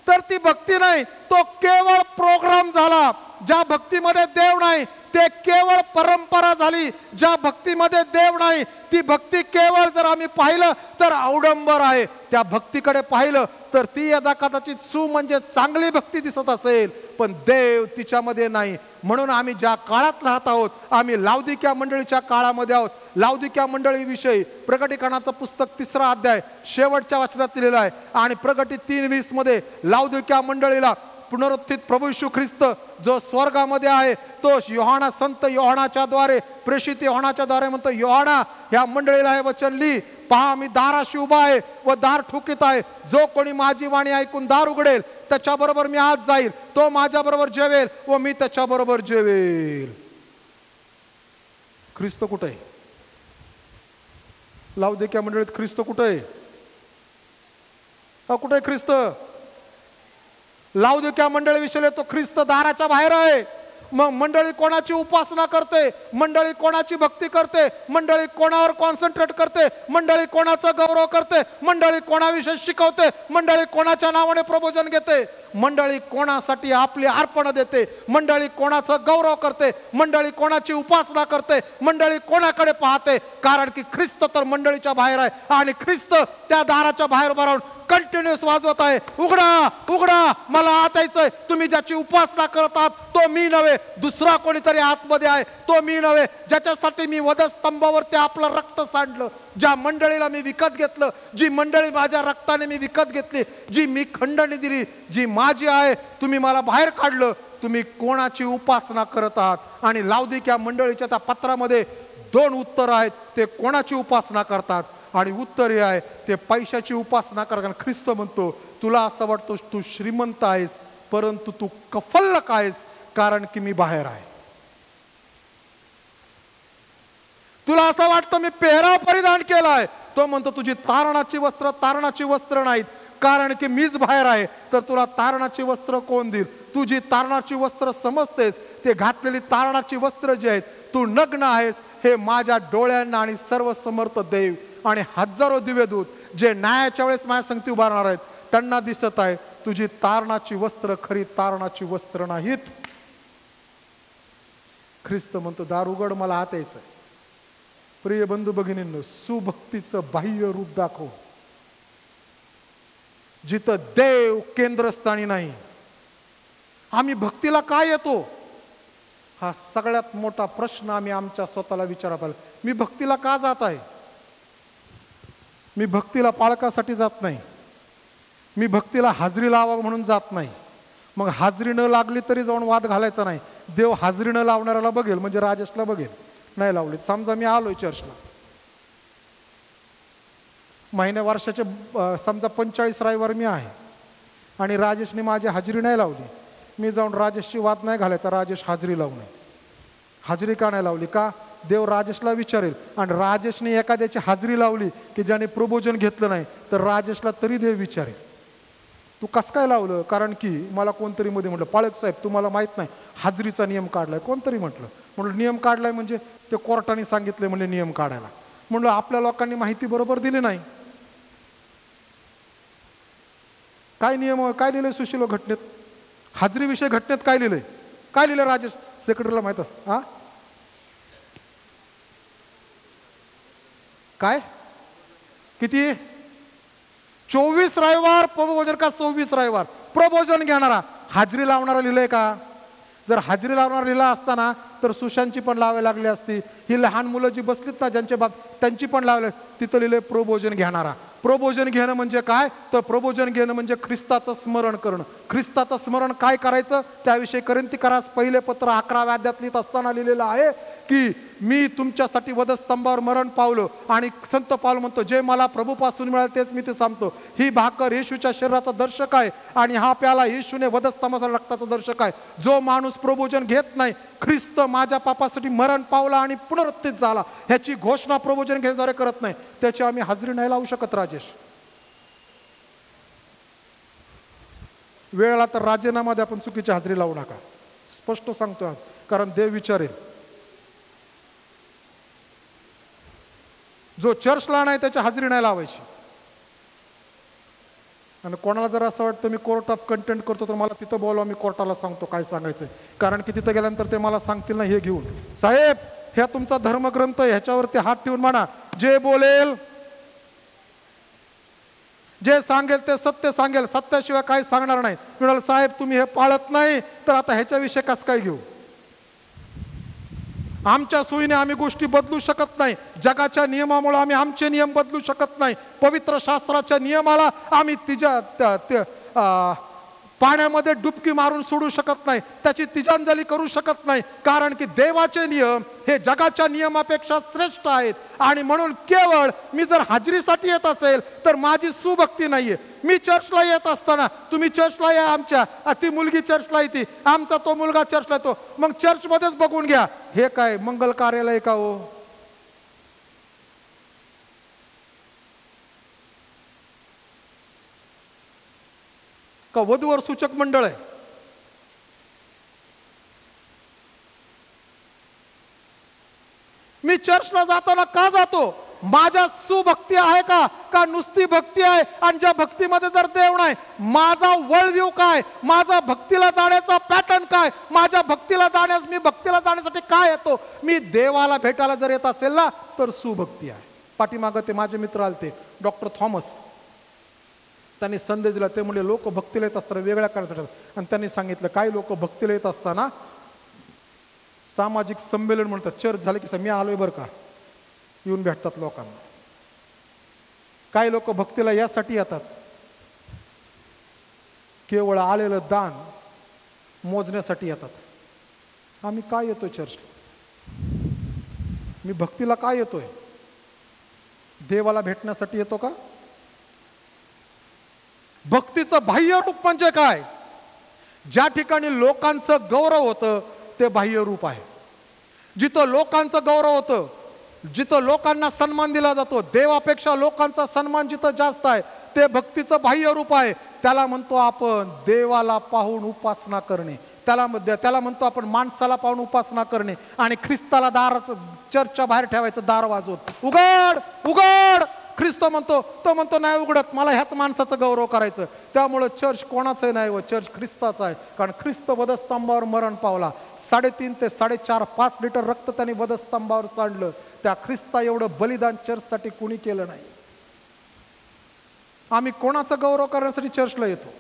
तर ती भक्ती नाही, तो केवळ प्रोग्राम झाला. ज्या भक्तीमध्ये देव नाही ते केवळ परंपरा झाली. ज्या भक्तीमध्ये देव नाही ती भक्ती केवळ, जर आम्ही पाहिलं तर अवडंबर आहे. त्या भक्तीकडे पाहिलं तर ती यदा कदाचित म्हणजे चांगली भक्ती दिसत असेल, पण देव तिच्यामध्ये नाही. म्हणून आम्ही ज्या काळात राहत आहोत, आम्ही लाउदिकिया मंडळीच्या काळामध्ये आहोत. लाउदिकिया मंडळीविषयी प्रकटीकरणाचं पुस्तक 3रा अध्याय शेवटच्या वचनात दिलेला आहे. आणि प्रकटीत 3:20 मध्ये लाउदिकिया मंडळीला पुनरुत्थित प्रभू येशू ख्रिस्त जो स्वर्गामध्ये आहे तो योहाना, संत योहानाच्या द्वारे, प्रेषित योहानाच्या द्वारे म्हणतो, योहाना ह्या मंडळीला हे वचन लिही, पहा मी दाराशी उभा आहे व दार ठोकीत आहे. जो कोणी माझी वाणी ऐकून दार उघडेल त्याच्याबरोबर मी आज जाईल, तो माझ्या बरोबर जेवेल व मी त्याच्याबरोबर जेवेल. ख्रिस्त कुठे आहे? लाउदिकिया मंडळीत ख्रिस्त कुठे आहे? कुठे आहे ख्रिस्त? लाउदिकिया मंडळीविषयी तो ख्रिस्त दाराच्या बाहेर आहे. मग मंडळी कोणाची उपासना करते, मंडळी कोणाची भक्ती करते, मंडळी कोणावर कॉन्सन्ट्रेट करते, मंडळी कोणाचा गौरव करते, मंडळी कोणाविषयी शिकवते, मंडळी कोणाच्या नावाने प्रबोधन घेते, मंडळी कोणासाठी आपली अर्पण देते, मंडळी कोणाचा गौरव करते, मंडळी कोणाची उपासना करते, मंडळी कोणाकडे पाहते. कारण की ख्रिस्त तर मंडळीच्या बाहेर आहे आणि ख्रिस्त त्या दाराच्या बाहेर उभा राहून कंटिन्युअस वाजवत आहे, उघडा उघडा, मला आत यायचंय. तुम्ही ज्याची उपासना करत आहात तो मी नव्हे, दुसरा कोणीतरी आतमध्ये आहे, तो मी नव्हे. ज्याच्यासाठी मी वधस्तंभावरती आपलं रक्त सांडलं, ज्या मंडळीला मी विकत घेतलं, जी मंडळी माझ्या रक्ताने मी विकत घेतली, जी मी खंडणी दिली, जी माझी आहे, तुम्ही मला बाहेर काढलं. तुम्ही कोणाची उपासना करत आहात? आणि लाउदिकिया मंडळीच्या त्या पत्रामध्ये 2 उत्तर आहेत. ते कोणाची उपासना करतात? आणि उत्तर हे आहे, ते पैशाची उपासना करतात. ख्रिस्त म्हणतो तुला असं वाटतं तू श्रीमंत आहेस, परंतु तू कफल्लक आहेस, कारण की मी बाहेर आहे. तुला असं वाटतं मी पेहराव परिधान केलाय, तो म्हणतो तुझी तारणाची वस्त्र नाहीत, कारण की मीच बाहेर आहे. तर तुला तारणाची वस्त्र कोण देईल? तुझी तारणाची वस्त्र समजतेस, ते घातलेली तारणाची वस्त्र जी आहेत, तू नग्न आहेस हे माझ्या डोळ्यांना आणि सर्व समर्थ देव आणि हजारो दिव्यदूत जे न्यायाच्या वेळेस माझ्या संगती उभारणार आहेत त्यांना दिसत आहे. तुझी तारणाची वस्त्र खरी तारणाची वस्त्र नाहीत. ख्रिस्त म्हणतो दार उघड, मला आत यायचंय. प्रिय बंधू भगिनींनो, सुभक्तीचं बाह्य रूप दाखव, जिथं देव केंद्रस्थानी नाही. आम्ही भक्तीला काय येतो? हा सगळ्यात मोठा प्रश्न आम्ही आमच्या स्वतःला विचारायला पाहिजे. मी भक्तीला का जात आहे? मी भक्तीला पाळकासाठी जात नाही, मी भक्तीला हाजरी लावा म्हणून जात नाही. मग हाजरी न लागली तरी जाऊन वाद घालायचा नाही. देव हाजरी न लावणाऱ्याला बघेल, म्हणजे राजेशला बघेल. नाही लावली, समजा मी आलोय चर्चला, वर्षाचे समजा 45 रविवार मी आहे आणि राजेशने माझी हाजरी नाही लावली, मी जाऊन राजेशची वाद नाही घालायचा, राजेश हाजरी लावू नये. हाजरी का नाही लावली? का? देव राजेशला विचारेल. आणि राजेशने एखाद्याची हाजरी लावली की ज्याने प्रबोधन घेतलं नाही, तर राजेशला तरी देव विचारेल तू कसं काय लावलं? कारण की मला कोणतरी मध्ये म्हटलं, पाळक साहेब तुम्हाला माहित नाही हाजरीचा नियम काढलाय. कोणतरी म्हटलं नियम काढलाय म्हणजे ते कोर्टाने सांगितले म्हणजे नियम काढायला. म्हणलं आपल्या लोकांनी माहिती बरोबर दिली नाही. काय नियम, काय लिहिलंय सुशील घटनेत? हाजरीविषयी घटनेत काय लिहिलंय? काय लिहिलंय राजेश? सेक्रेटरीला माहित असत. हा काय किती? 24 रविवार प्रबोधन का 26 रविवार प्रबोधन घेणारा? हाजरी लावणारा लिहिलंय का? जर हाजरी लावणारा लिहिला असताना तर सुशांतची पण लावावी लागली असती. ही लहान मुलं जी बसलीत ना ज्यांचे बाप, त्यांची पण लावले. तिथं लिहिलंय प्रबोधन घेणारा. प्रबोधन घेणं म्हणजे काय? तर प्रबोधन घेणं म्हणजे ख्रिस्ताचं स्मरण करणं. ख्रिस्ताचं स्मरण काय करायचं? त्याविषयी कोरिन्थीकरास पहिले पत्र 11व्या अध्यायात लिहित असताना लिहिलेलं आहे की मी तुमच्यासाठी वधस्तंभावर मरण पावलो. आणि संत पाऊल म्हणतो जे मला प्रभूपासून मिळाले तेच मी ते सांगतो. ही भाकर येशूच्या शरीराचा दर्शक आहे आणि हा प्याला येशूने वधस्तंभाचा रक्ताचा दर्शक आहे. जो माणूस प्रबोधन घेत नाही, ख्रिस्त माझ्या पापासाठी मरण पावला आणि पुनरुत्थित झाला ह्याची घोषणा प्रबोधन घेण्याद्वारे करत नाही, त्याची आम्ही हजेरी नाही लावू शकत. राजेश, वेळेला तर राजीनामामध्ये आपण चुकीची हजेरी लावू नका, स्पष्ट सांगतो आज, कारण देव विचारेल. जो चर्चला नाही त्याची हजेरी नाही लावायची. आणि कोणाला जर असं वाटतं मी कोर्ट ऑफ कंटेंट करतो तर मला तिथं बोलवा, मी कोर्टाला सांगतो काय सांगायचंय. कारण की तिथं गेल्यानंतर ते मला सांगतील ना हे घेऊन, साहेब ह्या तुमचा धर्मग्रंथ आहे, ह्याच्यावरती हात ठेवून म्हणा जे बोलेल जे सांगेल ते सत्य सांगेल, सत्याशिवाय काही सांगणार नाही. म्हणाल साहेब तुम्ही हे पाळत नाही तर आता ह्याच्याविषयी कसं काय घेऊ? आमच्या सोयीने आम्ही गोष्टी बदलू शकत नाही. जगाच्या नियमामुळे आम्ही आमचे नियम बदलू शकत नाही. पवित्र शास्त्राच्या नियमाला आम्ही पाण्यामध्ये डुबकी मारून सोडू शकत नाही, त्याची तिजांजली करू शकत नाही. कारण की देवाचे नियम हे जगाच्या नियमापेक्षा श्रेष्ठ आहेत. आणि म्हणून केवळ मी जर हाजरीसाठी येत असेल तर माझी सुभक्ती नाहीये. मी चर्चला येत असताना तुम्ही चर्चला या, आमच्या ती मुलगी चर्चला येते, आमचा तो मुलगा चर्चला येतो, मग चर्चमध्येच बघून घ्या हे काय मंगल कार्यालय का हो? का वधूवर सूचक मंडळ आहे? मी चर्चला जाताना का जातो? माझ्या सुभक्ती आहे का नुसती भक्ती आहे? आणि ज्या भक्तीमध्ये जर देव नाही, माझा वर्ल्डव्ह्यू काय, माझा भक्तीला जाण्याचा पॅटर्न काय, माझ्या भक्तीला जाण्यास मी भक्तीला जाण्यासाठी काय येतो? मी देवाला भेटायला जर येत असेल ना तर सुभक्ती आहे. पाठीमागं ते माझे मित्र आलते डॉक्टर थॉमस, त्यांनी संदेश दिला. ते म्हणजे लोक भक्तीला येत असताना वेगळ्या करण्यासाठी, आणि त्यांनी सांगितलं काही लोक भक्तीला येत असताना सामाजिक संमेलन म्हणतात, चर्च झाले की मी आलोय बरं का, येऊन भेटतात लोकांना. काही लोक भक्तीला यासाठी येतात केवळ आलेलं दान मोजण्यासाठी येतात. आम्ही काय येतोय चर्चला? मी भक्तीला काय येतोय? देवाला भेटण्यासाठी येतो का? भक्तीचं बाह्य रूप म्हणजे काय? ज्या ठिकाणी लोकांचं गौरव होतं ते बाह्य रूप आहे. जिथं लोकांचं गौरव होतं, जिथं लोकांना सन्मान दिला जातो, देवापेक्षा लोकांचा सन्मान जिथं जास्त आहे, ते भक्तीचं बाह्य रूप आहे. त्याला म्हणतो आपण देवाला पाहून उपासना करणे. त्याला म्हणतो आपण माणसाला पाहून उपासना करणे. आणि ख्रिस्ताला चर्चच्या बाहेर ठेवायचं दार वाजवून, उघड उघड. ख्रिस्त म्हणतो, तो म्हणतो नाही उघडत, मला ह्याच माणसाचा गौरव करायचं. त्यामुळं चर्च कोणाचं नाही व चर्च ख्रिस्ताचा आहे. कारण ख्रिस्त वधस्तंभावर मरण पावला, 3.5 ते 4.5 5 लिटर रक्त त्यांनी वधस्तंभावर सांडलं. त्या ख्रिस्ता एवढं बलिदान चर्चसाठी कुणी केलं नाही. आम्ही कोणाचा गौरव करण्यासाठी चर्चला येतो?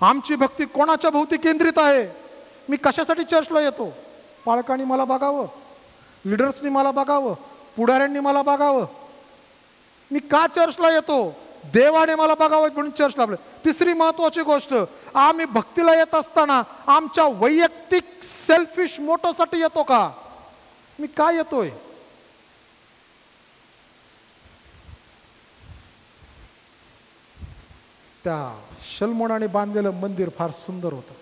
आमची भक्ती कोणाच्या भोवती केंद्रित आहे? मी कशासाठी चर्चला येतो? पालकांनी मला बघावं, लीडर्सनी मला बघावं, पुढाऱ्यांनी मला बघावं. मी का चर्चला येतो? देवाने मला बघावं म्हणून चर्चला आपलं. तिसरी महत्वाची गोष्ट, आम्ही भक्तीला येत असताना आमच्या वैयक्तिक सेल्फिश मोटोसाठी येतो का? मी काय येतोय? त्या शल्मोनाने बांधलेलं मंदिर फार सुंदर होतं.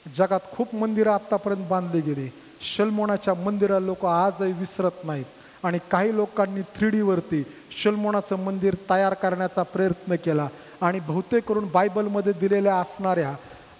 जगात खूप मंदिरं आतापर्यंत बांधली गेली. शल्मोनाच्या मंदिराला लोक आजही विसरत नाहीत. आणि काही लोकांनी 3D वरती शल्मोनाचं मंदिर तयार करण्याचा प्रयत्न केला. आणि बहुतेक करून बायबलमध्ये दिलेल्या असणाऱ्या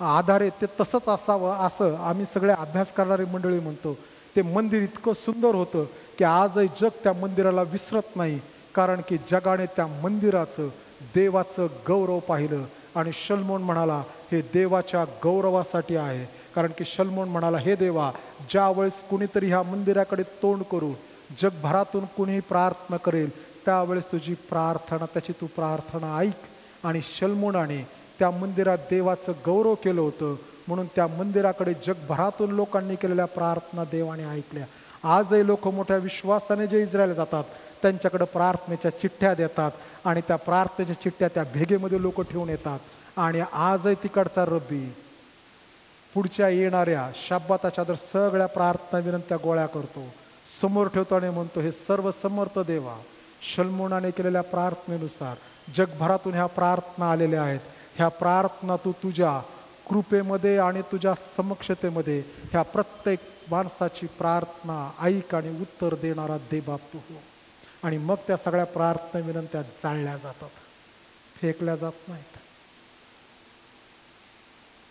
आधारे ते तसंच असावं असं आम्ही सगळे अभ्यास करणारी मंडळी म्हणतो. ते मंदिर इतकं सुंदर होतं की आजही जग त्या मंदिराला विसरत नाही. कारण की जगाने त्या मंदिराचं देवाचं गौरव पाहिलं. आणि शल्मोन म्हणाला हे देवाच्या गौरवासाठी आहे. कारण की शल्मोन म्हणाला, हे देवा, ज्या वेळेस कुणीतरी ह्या मंदिराकडे तोंड करून जगभरातून कुणी प्रार्थना करेल त्यावेळेस तुझी प्रार्थना, त्याची तू प्रार्थना ऐक. आणि शल्मोनाने त्या मंदिरात देवाचं गौरव केलं होतं, म्हणून त्या मंदिराकडे जगभरातून लोकांनी केलेल्या प्रार्थना देवाने ऐकल्या. आजही लोक मोठ्या विश्वासाने जे इस्रायल जातात त्यांच्याकडे प्रार्थनेच्या चिठ्ठ्या देतात आणि त्या प्रार्थनेच्या चिठ्ठ्या त्या भेगेमध्ये लोक ठेवून येतात. आणि आजही तिकडचा रब्बी पुढच्या येणाऱ्या शब्बाताच्या दर सगळ्या प्रार्थना विनंत्या गोळ्या करतो, समोर ठेवतो आणि म्हणतो, हे सर्व समर्थ देवा, शल्मोनाने केलेल्या प्रार्थनेनुसार जगभरातून ह्या प्रार्थना आलेल्या आहेत. ह्या प्रार्थना तू तुझ्या कृपेमध्ये आणि तुझ्या समक्षतेमध्ये ह्या प्रत्येक माणसाची प्रार्थना ऐक आणि उत्तर देणारा देबाप तू हो. आणि मग त्या सगळ्या प्रार्थना विनंत्या जाळल्या जातात, फेकल्या जात नाहीत.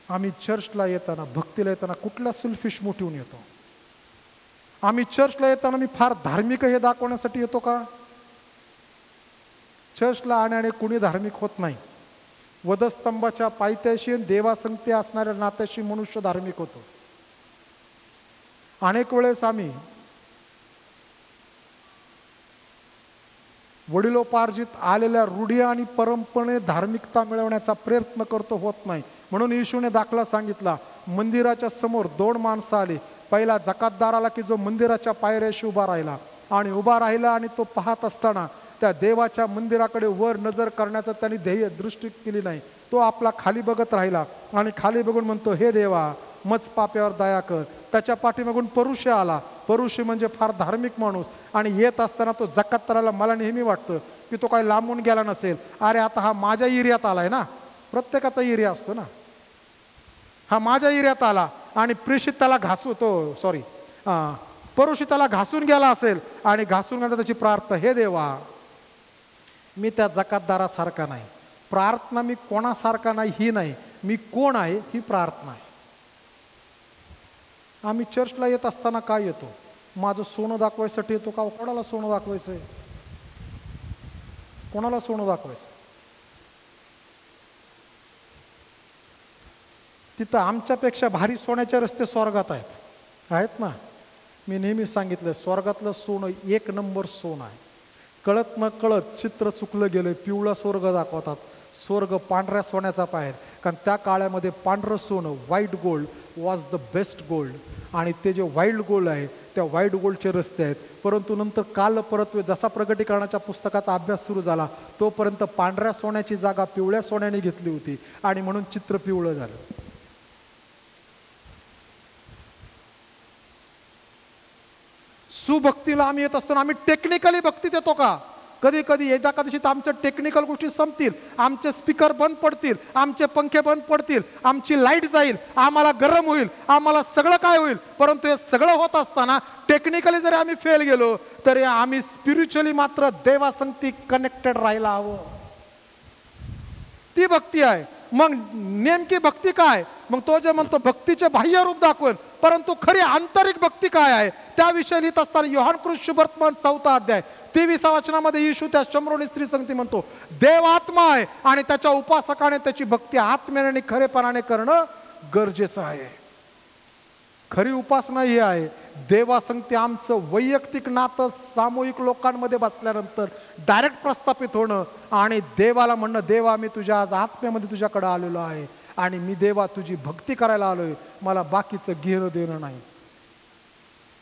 आम्ही चर्चला येताना, भक्तीला येताना कुठला सेल्फिश मोटिव्हने येतो? आम्ही चर्चला येताना मी फार धार्मिक हे दाखवण्यासाठी येतो का? चर्चला आणि कुणी धार्मिक होत नाही. वधस्तंभाच्या पायथ्याशी देवासंगती असणाऱ्या नात्याशी मनुष्य धार्मिक होतो. अनेक वेळेस आम्ही वडिलोपार्जित आलेल्या रूढी आणि परंपरेने धार्मिकता मिळवण्याचा प्रयत्न करतो, होत नाही. म्हणून येशूने दाखला सांगितला, मंदिराच्या समोर 2 माणसं आली. पहिला जकातदार आला की जो मंदिराच्या पायऱ्याशी उभा राहिला आणि तो पाहत असताना त्या देवाच्या मंदिराकडे वर नजर करण्याचं त्यांनी ध्येय दृष्टी केली नाही. तो आपला खाली बघत राहिला आणि खाली बघून म्हणतो, हे देवा, मज पाप्यावर दया कर. त्याच्या पाठीमागून परुषे आला. परुषे म्हणजे फार धार्मिक माणूस. आणि येत असताना तो जकातदाराला मला नेहमी वाटतं की तो काही लांबून गेला नसेल. अरे आता हा माझ्या एरियात आलाय ना, प्रत्येकाचा एरिया असतो ना, हा माझ्या एरियात आला आणि प्रेषित त्याला परुषी त्याला घासून गेला असेल आणि घासून गेला त्याची प्रार्थना, हे देवा, मी त्या जकातदारासारखा नाही, प्रार्थना मी कोणासारखा नाही ही नाही, मी कोण आहे ही प्रार्थना आहे. आम्ही चर्चला येत असताना काय येतो? माझं सोनं दाखवायसाठी येतो का? कोणाला सोनं दाखवायचंय? कोणाला सोनं दाखवायचं? तिथं आमच्यापेक्षा भारी सोन्याचे रस्ते स्वर्गात आहेत ना. मी नेहमी सांगितलं, स्वर्गातलं सोनं 1 नंबर सोनं आहे. कळत न कळत चित्र चुकलं गेलं, पिवळा स्वर्ग दाखवतात, स्वर्ग पांढऱ्या सोन्याचा पाहेर. कारण त्या काळामध्ये पांढरं सोनं, white gold was the best gold. आणि ते जे व्हाईट गोल्ड आहे त्या व्हाईट गोल्डचे रस्ते आहेत. परंतु नंतर काल परत जसा प्रगटीकरणाच्या पुस्तकाचा अभ्यास सुरू झाला तोपर्यंत पांढऱ्या सोन्याची जागा पिवळ्या सोन्याने घेतली होती आणि म्हणून चित्र पिवळं झालं. सुभक्तीला आम्ही येत असताना आम्ही टेक्निकली भक्तीत येतो का? कधी कधी येत्या कदाचित आमचं टेक्निकल गोष्टी संपतील, आमचे स्पीकर बंद पडतील, आमचे पंखे बंद पडतील, आमची लाईट जाईल, आम्हाला गरम होईल, आम्हाला सगळं काय होईल. परंतु हे सगळं होत असताना टेक्निकली जरी आम्ही फेल गेलो तरी आम्ही स्पिरिच्युअली मात्र देवासंगती कनेक्टेड राहायला हवं. ती भक्ती आहे. मग नेमकी भक्ती काय? मग तो जे म्हणतो भक्तीचे बाह्य रूप दाखवेल, परंतु खरी आंतरिक भक्ती काय आहे त्याविषयी लिहित असताना योहान कृष्ण सुवर्तमान 4 अध्याय 23 वचनामध्ये येशू त्या शमरोनी स्त्री संगती म्हणतो, देव आत्मा आहे आणि त्याच्या उपासकाने त्याची भक्ती आत्म्याने आणि खरेपणाने करणं गरजेचं आहे. खरी उपासना ही आहे देवासंगती आमचं वैयक्तिक नातं सामूहिक लोकांमध्ये बसल्यानंतर डायरेक्ट प्रस्थापित होणं आणि देवाला म्हणणं, देवा मी तुझ्या आज आत्म्यामध्ये तुझ्याकडे आलेलो आहे आणि मी देवा तुझी भक्ती करायला आलोय, मला बाकीचं घेणं देणं नाही.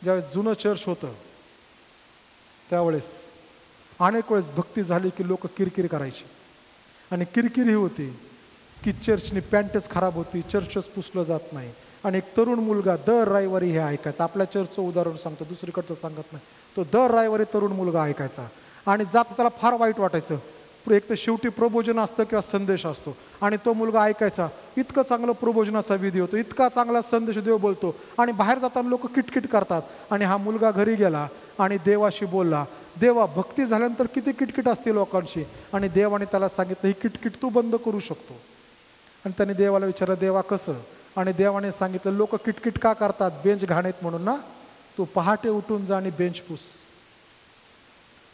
ज्यावेळेस जुनं चर्च होतं त्यावेळेस अनेक वेळेस भक्ती झाली की लोक किरकिरी करायची. आणि किरकिरी होती की चर्चनी पॅन्टच खराब होती, चर्चच पुसलं जात नाही. आणि एक तरुण मुलगा दर रविवारी हे ऐकायचा. आपल्या चर्चचं उदाहरण सांगतो, दुसरीकडचं सांगत नाही. तो दर रविवारी तरुण मुलगा ऐकायचा आणि जात त्याला फार वाईट वाटायचं. एक तर शेवटी प्रबोधन असतं किंवा संदेश असतो आणि तो मुलगा ऐकायचा. इतकं चांगलं प्रबोधनाचा विधी होतो, इतका चांगला संदेश देव बोलतो आणि बाहेर जाताना लोक किटकिट करतात. आणि हा मुलगा घरी गेला आणि देवाशी बोलला, देवा भक्ती झाल्यानंतर किती किटकिट असते लोकांशी. आणि देवाने त्याला सांगितलं, ही किटकिट तू बंद करू शकतो. आणि त्याने देवाला विचारलं, देवा कसं? आणि देवाने सांगितलं, लोक किटकिट का करतात? बेंच घाणेत म्हणून ना, तू पहाटे उठून जा आणि बेंच पुस.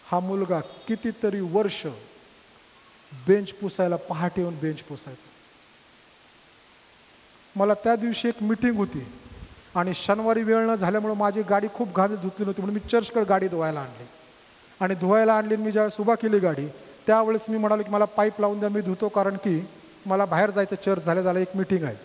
हा मुलगा कितीतरी वर्ष बेंच पुसायला, पहाटे येऊन बेंच पुसायचा. मला त्या दिवशी एक मीटिंग होती आणि शनिवारी वेळ न झाल्यामुळे माझी गाडी खूप घाण धुतली नव्हती म्हणून मी चर्चकडे गाडी धुवायला आणली. आणि धुवायला आणली मी ज्यावेळेस उभा केली गाडी त्यावेळेस मी म्हणालो की मला पाईप लावून द्या, मी धुतो, कारण की मला बाहेर जायचं, चर्च झाल्या एक मीटिंग आहे.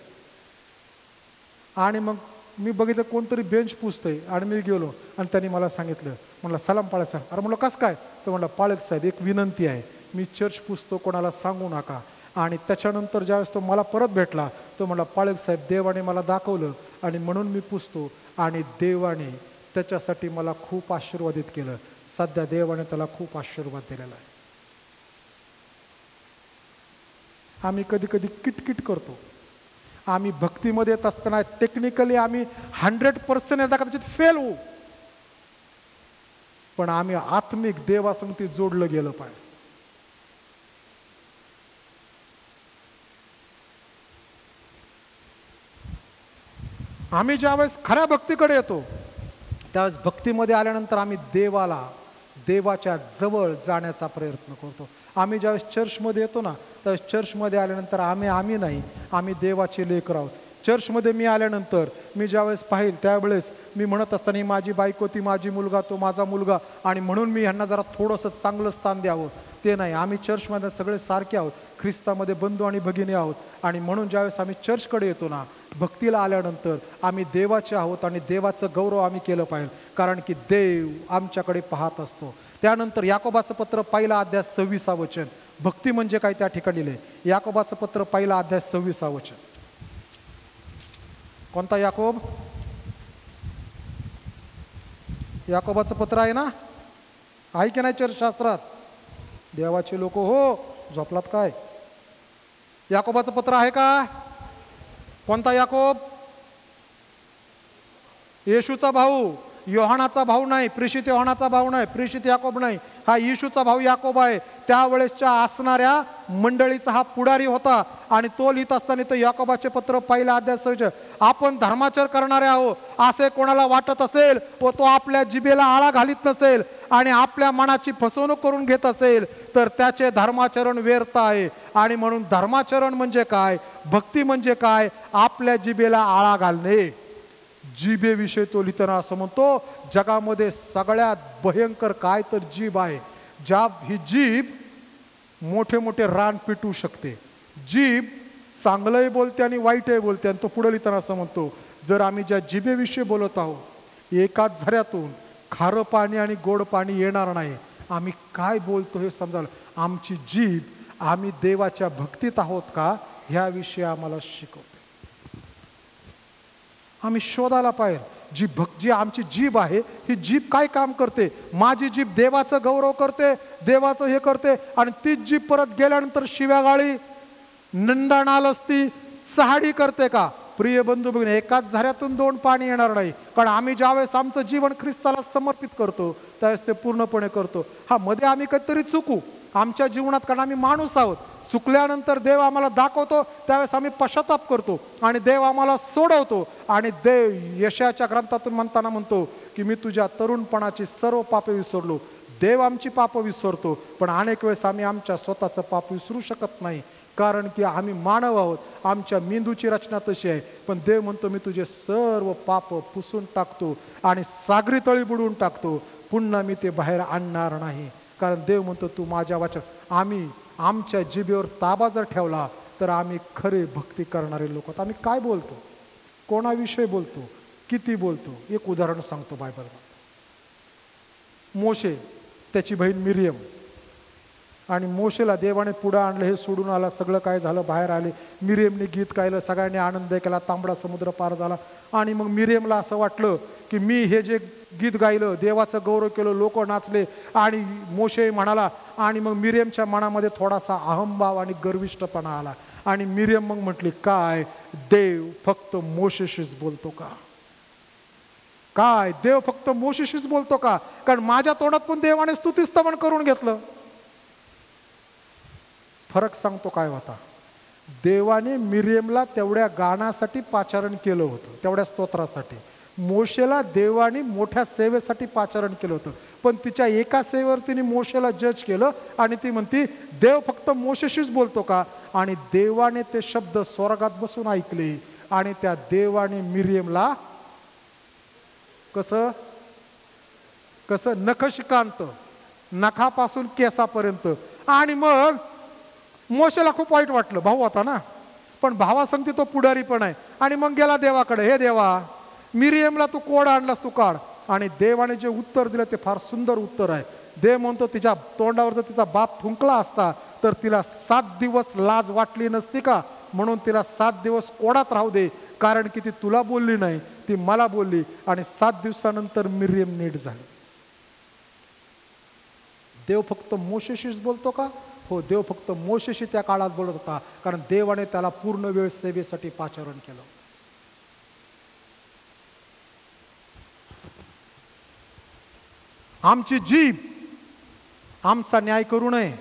आणि मग मी बघितलं कोणतरी बेंच पुसतंय आणि मी गेलो आणि त्यांनी मला सांगितलं, म्हणलं सलाम पाळक साहेब. अरे म्हणलं कसं काय? तर म्हणलं पाळक साहेब एक विनंती आहे, मी चर्च पुसतो, कोणाला सांगू नका. आणि त्याच्यानंतर ज्यावेळेस तो मला परत भेटला तो म्हणला, पाळक साहेब देवाने मला दाखवलं आणि म्हणून मी पुसतो, आणि देवाने त्याच्यासाठी मला खूप आशीर्वादित केलं. सध्या देवाने त्याला खूप आशीर्वाद दिलेला आहे. आम्ही कधी कधी किटकिट करतो. आम्ही भक्तीमध्ये येत असताना टेक्निकली आम्ही 100% कदाचित फेल होऊ, पण आम्ही आत्मिक देवासंगती जोडलं गेलं पाहिजे. आम्ही ज्यावेळेस खऱ्या भक्तीकडे येतो त्यावेळेस भक्तीमध्ये आल्यानंतर आम्ही देवाच्या जवळ जाण्याचा प्रयत्न करतो. आम्ही ज्यावेळेस चर्चमध्ये येतो ना, त्यावेळेस चर्चमध्ये आल्यानंतर आम्ही नाही, आम्ही देवाचे लेकरं आहोत. चर्चमध्ये मी आल्यानंतर मी ज्यावेळेस पाहिल त्यावेळेस मी म्हणत असताना ही माझी बायको, ती माझी मुलगा, तो माझा मुलगा, आणि म्हणून मी ह्यांना जरा थोडंसं चांगलं स्थान द्यावं, ते नाही. आम्ही चर्चमध्ये सगळे सारखे आहोत, ख्रिस्तामध्ये बंधू आणि भगिनी आहोत. आणि म्हणून ज्यावेळेस आम्ही चर्चकडे येतो ना, भक्तीला आल्यानंतर आम्ही देवाचे आहोत आणि देवाचं गौरव आम्ही केलं पाहिजे, कारण की देव आमच्याकडे पाहत असतो. त्यानंतर याकोबाचं पत्र पहिला अध्याय 26 वचन. भक्ती म्हणजे काय त्या ठिकाणी लिहिले. याकोबाचं पत्र पहिला अध्याय 26 वचन. कोणता याकोब? याकोबाचं पत्र आहे ना, आहे की नाही चर्चशास्त्रात? देवाचे लोक हो, झोपलात काय? याकोबाचं पत्र आहे का? कोणता याकोब? येशूचा भाऊ, योहानाचा भाऊ नाही, प्रेषित योहानाचा भाऊ नाही, प्रेषित याकोब नाही, हा येशूचा भाऊ याकोब आहे. त्यावेळेसच्या असणाऱ्या मंडळीचा हा पुढारी होता. आणि तो लिहित असताना तो याकोबाचे पत्र पहिला अध्याय 6. आपण धर्माचर करणारे आहो असे कोणाला वाटत असेल व तो आपल्या जिभेला आळा घालीत नसेल आणि आपल्या मनाची फसवणूक करून घेत असेल तर त्याचे धर्माचरण व्यर्थ आहे. आणि म्हणून धर्माचरण म्हणजे काय, भक्ती म्हणजे काय? आपल्या जिभेला आळा घालणे. जिभेविषयी तो लिहिताना असं म्हणतो, जगामध्ये सगळ्यात भयंकर काय तर जीभ आहे. ही जीभ मोठे मोठे रान पिटू शकते. जीभ चांगलंही बोलते आणि वाईटही बोलते. आणि तो पुढे लिहिताना असं म्हणतो, जर आम्ही ज्या जिभेविषयी बोलत आहोत एकाच झऱ्यातून खारं पाणी आणि गोड पाणी येणार नाही. आम्ही काय बोलतो हे समजाल. आमची जीभ, आम्ही देवाच्या भक्तीत आहोत का ह्याविषयी आम्हाला शिकवते. आम्ही शोधायला पाहिजे जी आमची जीभ आहे, ही जीभ काय काम करते. माझी जीभ देवाचं गौरव करते, देवाचं हे करते, आणि तीच जीभ परत गेल्यानंतर शिव्यागाळी, निंदानालस्ती, चहाडी करते का? प्रिय बंधू भगिनी, एकाच झऱ्यातून 2 पाणी येणार नाही. कारण आम्ही ज्यावेळेस आमचं जीवन ख्रिस्ताला समर्पित करतो त्यावेळेस ते पूर्णपणे करतो. हा मध्ये आम्ही कधीतरी चुकू आमच्या जीवनात, कारण आम्ही माणूस आहोत. चुकल्यानंतर देव आम्हाला दाखवतो, त्यावेळेस आम्ही पश्चाताप करतो आणि देव आम्हाला सोडवतो. आणि देव यशाच्या ग्रंथातून म्हणताना म्हणतो की मी तुझ्या तरुणपणाची सर्व पापे विसरलो. देव आमची पापं विसरतो, पण अनेक वेळेस आम्ही आमच्या स्वतःचं पाप विसरू शकत नाही, कारण की आम्ही मानव आहोत, आमच्या मेंदूची रचना तशी आहे. पण देव म्हणतो मी तुझे सर्व पाप पुसून टाकतो आणि सागरी तळी बुडवून टाकतो, पुन्हा मी ते बाहेर आणणार नाही. कारण देव म्हणतो तू माझ्या वचन. आम्ही आमच्या जिभेवर ताबा जर ठेवला तर आम्ही खरे भक्ती करणारे लोक आहोत. आम्ही काय बोलतो, कोणाविषयी बोलतो, किती बोलतो. एक उदाहरण सांगतो बायबलमध्ये. मोशे, त्याची बहीण मिरियम, आणि मोशेला देवाने पुढं आणलं, हे सोडून आला, सगळं काय झालं, बाहेर आले. मिरियमने गीत गायलं, सगळ्यांनी आनंद केला, तांबडा समुद्र पार झाला. आणि मग मिरियमला असं वाटलं की मी हे जे गीत गायलं, देवाचं गौरव केलं, लोक नाचले. आणि मोशे म्हणाला, आणि मग मिरियमच्या मनामध्ये थोडासा अहंभाव आणि गर्विष्ठपणा आला. आणि मिरियम मग म्हटली, काय देव फक्त मोशेशीच बोलतो का? काय देव फक्त मोशेशीच बोलतो का? कारण माझ्या तोंडात पण देवाने स्तुतिस्तवन करून घेतलं. फरक सांगतो काय होता. देवाने मिरियमला तेवढ्या गाण्यासाठी पाचारण केलं होतं, तेवढ्या स्तोत्रासाठी. मोशेला देवाने मोठ्या सेवेसाठी पाचारण केलं होतं, पण तिच्या एका सेवेवर तिने मोशेला जज केलं. आणि ती म्हणती देव फक्त मोशेशीच बोलतो का? आणि देवाने ते शब्द स्वर्गात बसून ऐकले. आणि त्या देवाने मिरियमला कसं कसं नखशिकांत, नखापासून केसापर्यंत, आणि मग मोशेला खूप वाईट वाटलं, भाऊ होता ना, पण भावासंगती तो पुढारी पण आहे. आणि मग गेला देवाकडे, हे देवा, मिरियमला तू कोड आणलास, तू काढ. आणि देवाने जे उत्तर दिलं ते फार सुंदर उत्तर आहे. देव म्हणतो तिच्या तोंडावर जर तिचा बाप थुंकला असता तर तिला 7 दिवस लाज वाटली नसती का? म्हणून तिला 7 दिवस कोडात राहू दे, कारण की ती तुला बोलली नाही, ती मला बोलली. आणि 7 दिवसानंतर मिरियम नीट झाली. देव फक्त मोशेशीच बोलतो का? हो, देव फक्त मोशेशी त्या काळात बोलत होता, कारण देवाने त्याला पूर्ण वेळ सेवेसाठी पाचारण केलं. आमची जीभ आमचा न्याय करू नये.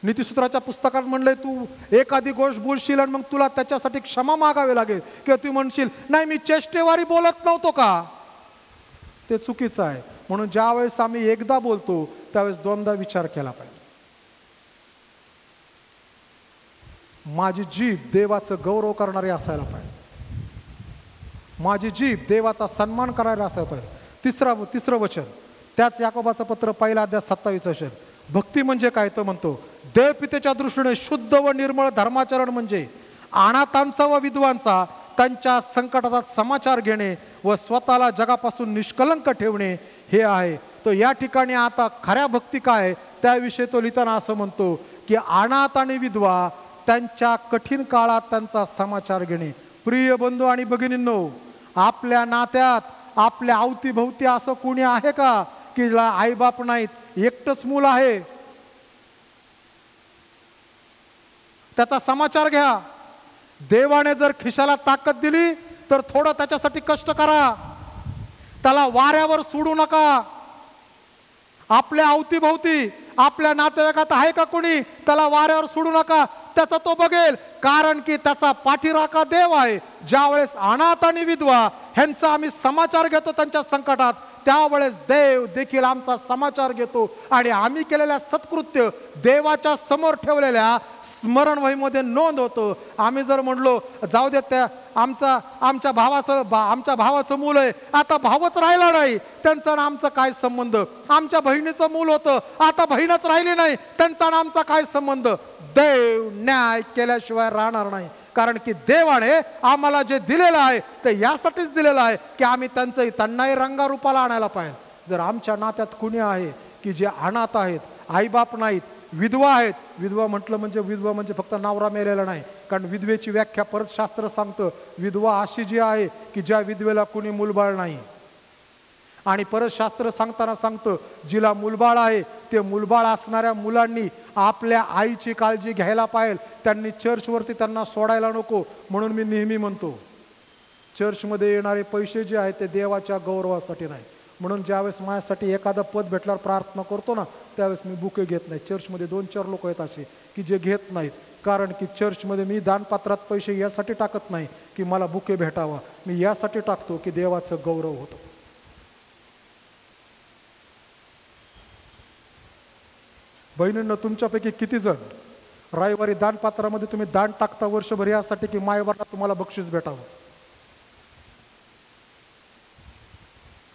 नीतिसूत्राच्या पुस्तकात म्हणलंय, तू एखादी गोष्ट बोलशील आणि मग तुला त्याच्यासाठी क्षमा मागावी लागेल, किंवा तू म्हणशील नाही मी चेष्टेवारी बोलत नव्हतो का, ते चुकीचं आहे. म्हणून ज्या वेळेस आम्ही एकदा बोलतो त्यावेळेस 2दा विचार केला पाहिजे. माझी जीभ देवाचं गौरव करणारी असायला पाहिजे, माझी जीभ देवाचा सन्मान करायला असायला पाहिजे. तिसरं वचन, त्याच याकोबाचं पत्र 1 अध्याय 27 वचन. भक्ती म्हणजे काय? तो म्हणतो, देवपितेच्या दृष्टीने शुद्ध व निर्मळ धर्माचरण म्हणजे अनाथांचा व विधवांचा त्यांच्या संकटाचा समाचार घेणे व स्वतःला जगापासून निष्कलंक ठेवणे हे आहे. तो या ठिकाणी आता खऱ्या भक्ती काय त्याविषयी तो लिहिताना असं म्हणतो की अनाथ आणि विधवा त्यांच्या कठीण काळात त्यांचा समाचार घेणे. प्रिय बंधू आणि भगिनींनो, आपल्या नात्यात, आपल्या अवतीभोवती असं कोणी आहे का की आईबाप नाहीत, एकटंच मूल आहे? त्याचा समाचार घ्या. देवाने जर खिशाला ताकद दिली तर थोडं त्याच्यासाठी कष्ट करा, त्याला वाऱ्यावर सोडू नका. आपल्या अवतीभोवती, आपल्या नातेवाईकात आहे का कोणी, त्याला वाऱ्यावर सोडू नका, त्याचा तो बघेल. कारण की त्याचा पाठीराखा देव आहे. ज्या वेळेस अनाथ आणि विधवा ह्यांचा आम्ही समाचार घेतो त्यांच्या संकटात, त्यावेळेस देव देखील आमचा समाचार घेतो. आणि आम्ही केलेल्या सत्कृत्य देवाच्या समोर ठेवलेल्या स्मरणवहीमध्ये नोंद होतो. आम्ही जर म्हणलो जाऊ देत, त्या आमच्या भावाचं मूल आहे, आता भावच राहिला नाही, त्यांचा आणि आमचा काय संबंध? आमच्या बहिणीचं मूल होतं, आता बहीणच राहिली नाही, त्यांचा आणि आमचा काय संबंध? देव न्याय केल्याशिवाय राहणार नाही. कारण की देवाने आम्हाला जे दिलेलं आहे ते यासाठीच दिलेलं आहे की आम्ही त्यांनाही रंगारूपाला आणायला पाहिजे. जर आमच्या नात्यात कुणी आहे की जे अनाथ आहेत, आईबाप नाहीत, विधवा आहेत, विधवा म्हणजे फक्त नवरा मेलेला नाही, कारण विधवेची व्याख्या परत शास्त्र सांगतं, विधवा अशी जी आहे की ज्या विधवेला कुणी मूलबाळ नाही. आणि परत शास्त्र सांगताना सांगतं, जिला मूलबाळ आहे ते मूलबाळ असणाऱ्या मुलांनी आपल्या आईची काळजी घ्यायला पाहिजे, त्यांनी चर्चवरती त्यांना सोडायला नको. म्हणून मी नेहमी म्हणतो, चर्चमध्ये येणारे पैसे जे आहेत ते देवाच्या गौरवासाठी नाही. म्हणून ज्यावेळेस माझ्यासाठी एखादं पद भेटल्यावर प्रार्थना करतो ना, त्यावेळेस मी बुके घेत नाही. चर्चमध्ये 2-4 लोक आहेत असे की जे घेत नाहीत, कारण की चर्चमध्ये मी दानपात्रात पैसे यासाठी टाकत नाही की मला बुके भेटावा, मी यासाठी टाकतो की देवाचं गौरव होतो. बहिणींना, तुमच्यापैकी किती जण रविवारी दानपात्रामध्ये तुम्ही दान टाकता वर्षभर यासाठी की मायवरला तुम्हाला बक्षीस भेटावं?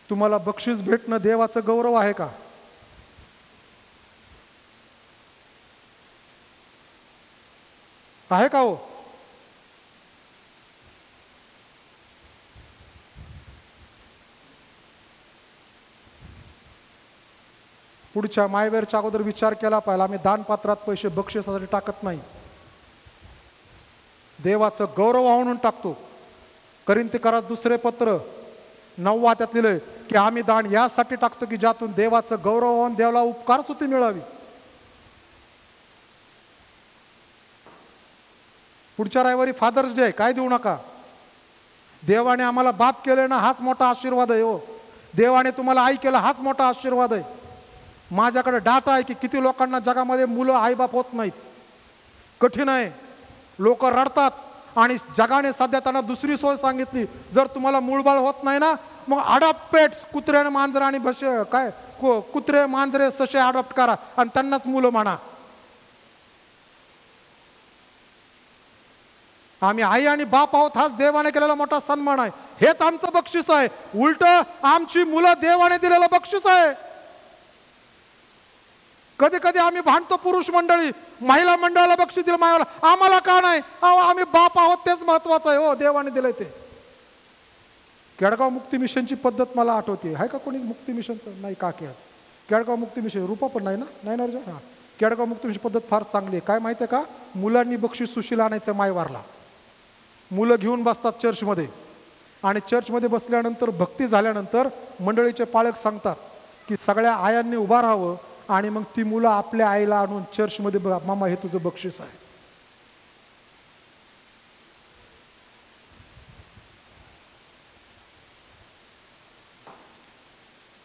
तुम्हाला बक्षीस भेटणं देवाचं गौरव आहे का? आहे का हो? पुढच्या मायवेरच्या अगोदर विचार केला पाहिजे. आम्ही दानपात्रात पैसे बक्षिसासाठी टाकत नाही, देवाचं गौरव म्हणून टाकतो. कोरिन्थीकरास 2 पत्र 9 त्यात लिहिलंय की आम्ही दान यासाठी टाकतो की ज्यातून देवाचं गौरव होऊन देवाला उपकार स्तुती मिळावी. पुढच्या रविवारी फादर्स डे, काय देऊ नका. देवाने आम्हाला बाप केले ना, हाच मोठा आशीर्वाद आहे हो. देवाने तुम्हाला आई केलं, हाच मोठा आशीर्वाद आहे. माझ्याकडे डाटा आहे की किती लोकांना जगामध्ये मुलं आईबाप होत नाहीत. कठीण आहे, लोक रडतात. आणि जगाने सध्या त्यांना दुसरी सोय सांगितली, जर तुम्हाला मूळबाळ होत नाही ना, मग अडॉप्ट पेट्स, कुत्रे मांजर आणि कुत्रे मांजरे ससे अडॉप्ट करा आणि त्यांनाच मुलं म्हणा. आम्ही आई आणि बाप आहोत, हाच देवाने केलेला मोठा सन्मान आहे. हेच आमचं बक्षीस आहे. उलट आमची मुलं देवाने दिलेलं बक्षीस आहे. कधी कधी आम्ही भांडतो, पुरुष मंडळी, महिला मंडळाला बक्षीस दिलं, मायाला आम्हाला का नाही? अहो आम्ही बाप आहोत, तेच महत्वाचं आहे. हो, देवाने दिलंय ते. केडगाव मुक्ती मिशनची पद्धत मला आठवते. आहे का कोणी मुक्ती मिशनचं? नाही, काकी असं केडगाव मुक्ती मिशन, रूपा पण नाही ना? नाही ना रे? हां, केडगाव मुक्ती मिशन पद्धत फार चांगली आहे. काय माहिती आहे का? मुलांनी बक्षीस सुशील आणायचं मायवारला. मुलं घेऊन बसतात चर्चमध्ये, आणि चर्चमध्ये बसल्यानंतर भक्ती झाल्यानंतर मंडळीचे पालक सांगतात की सगळ्या आयांनी उभा राहावं, आणि मग ती मुलं आपल्या आईला आणून चर्चमध्ये, मामा हे तुझं बक्षीस आहे.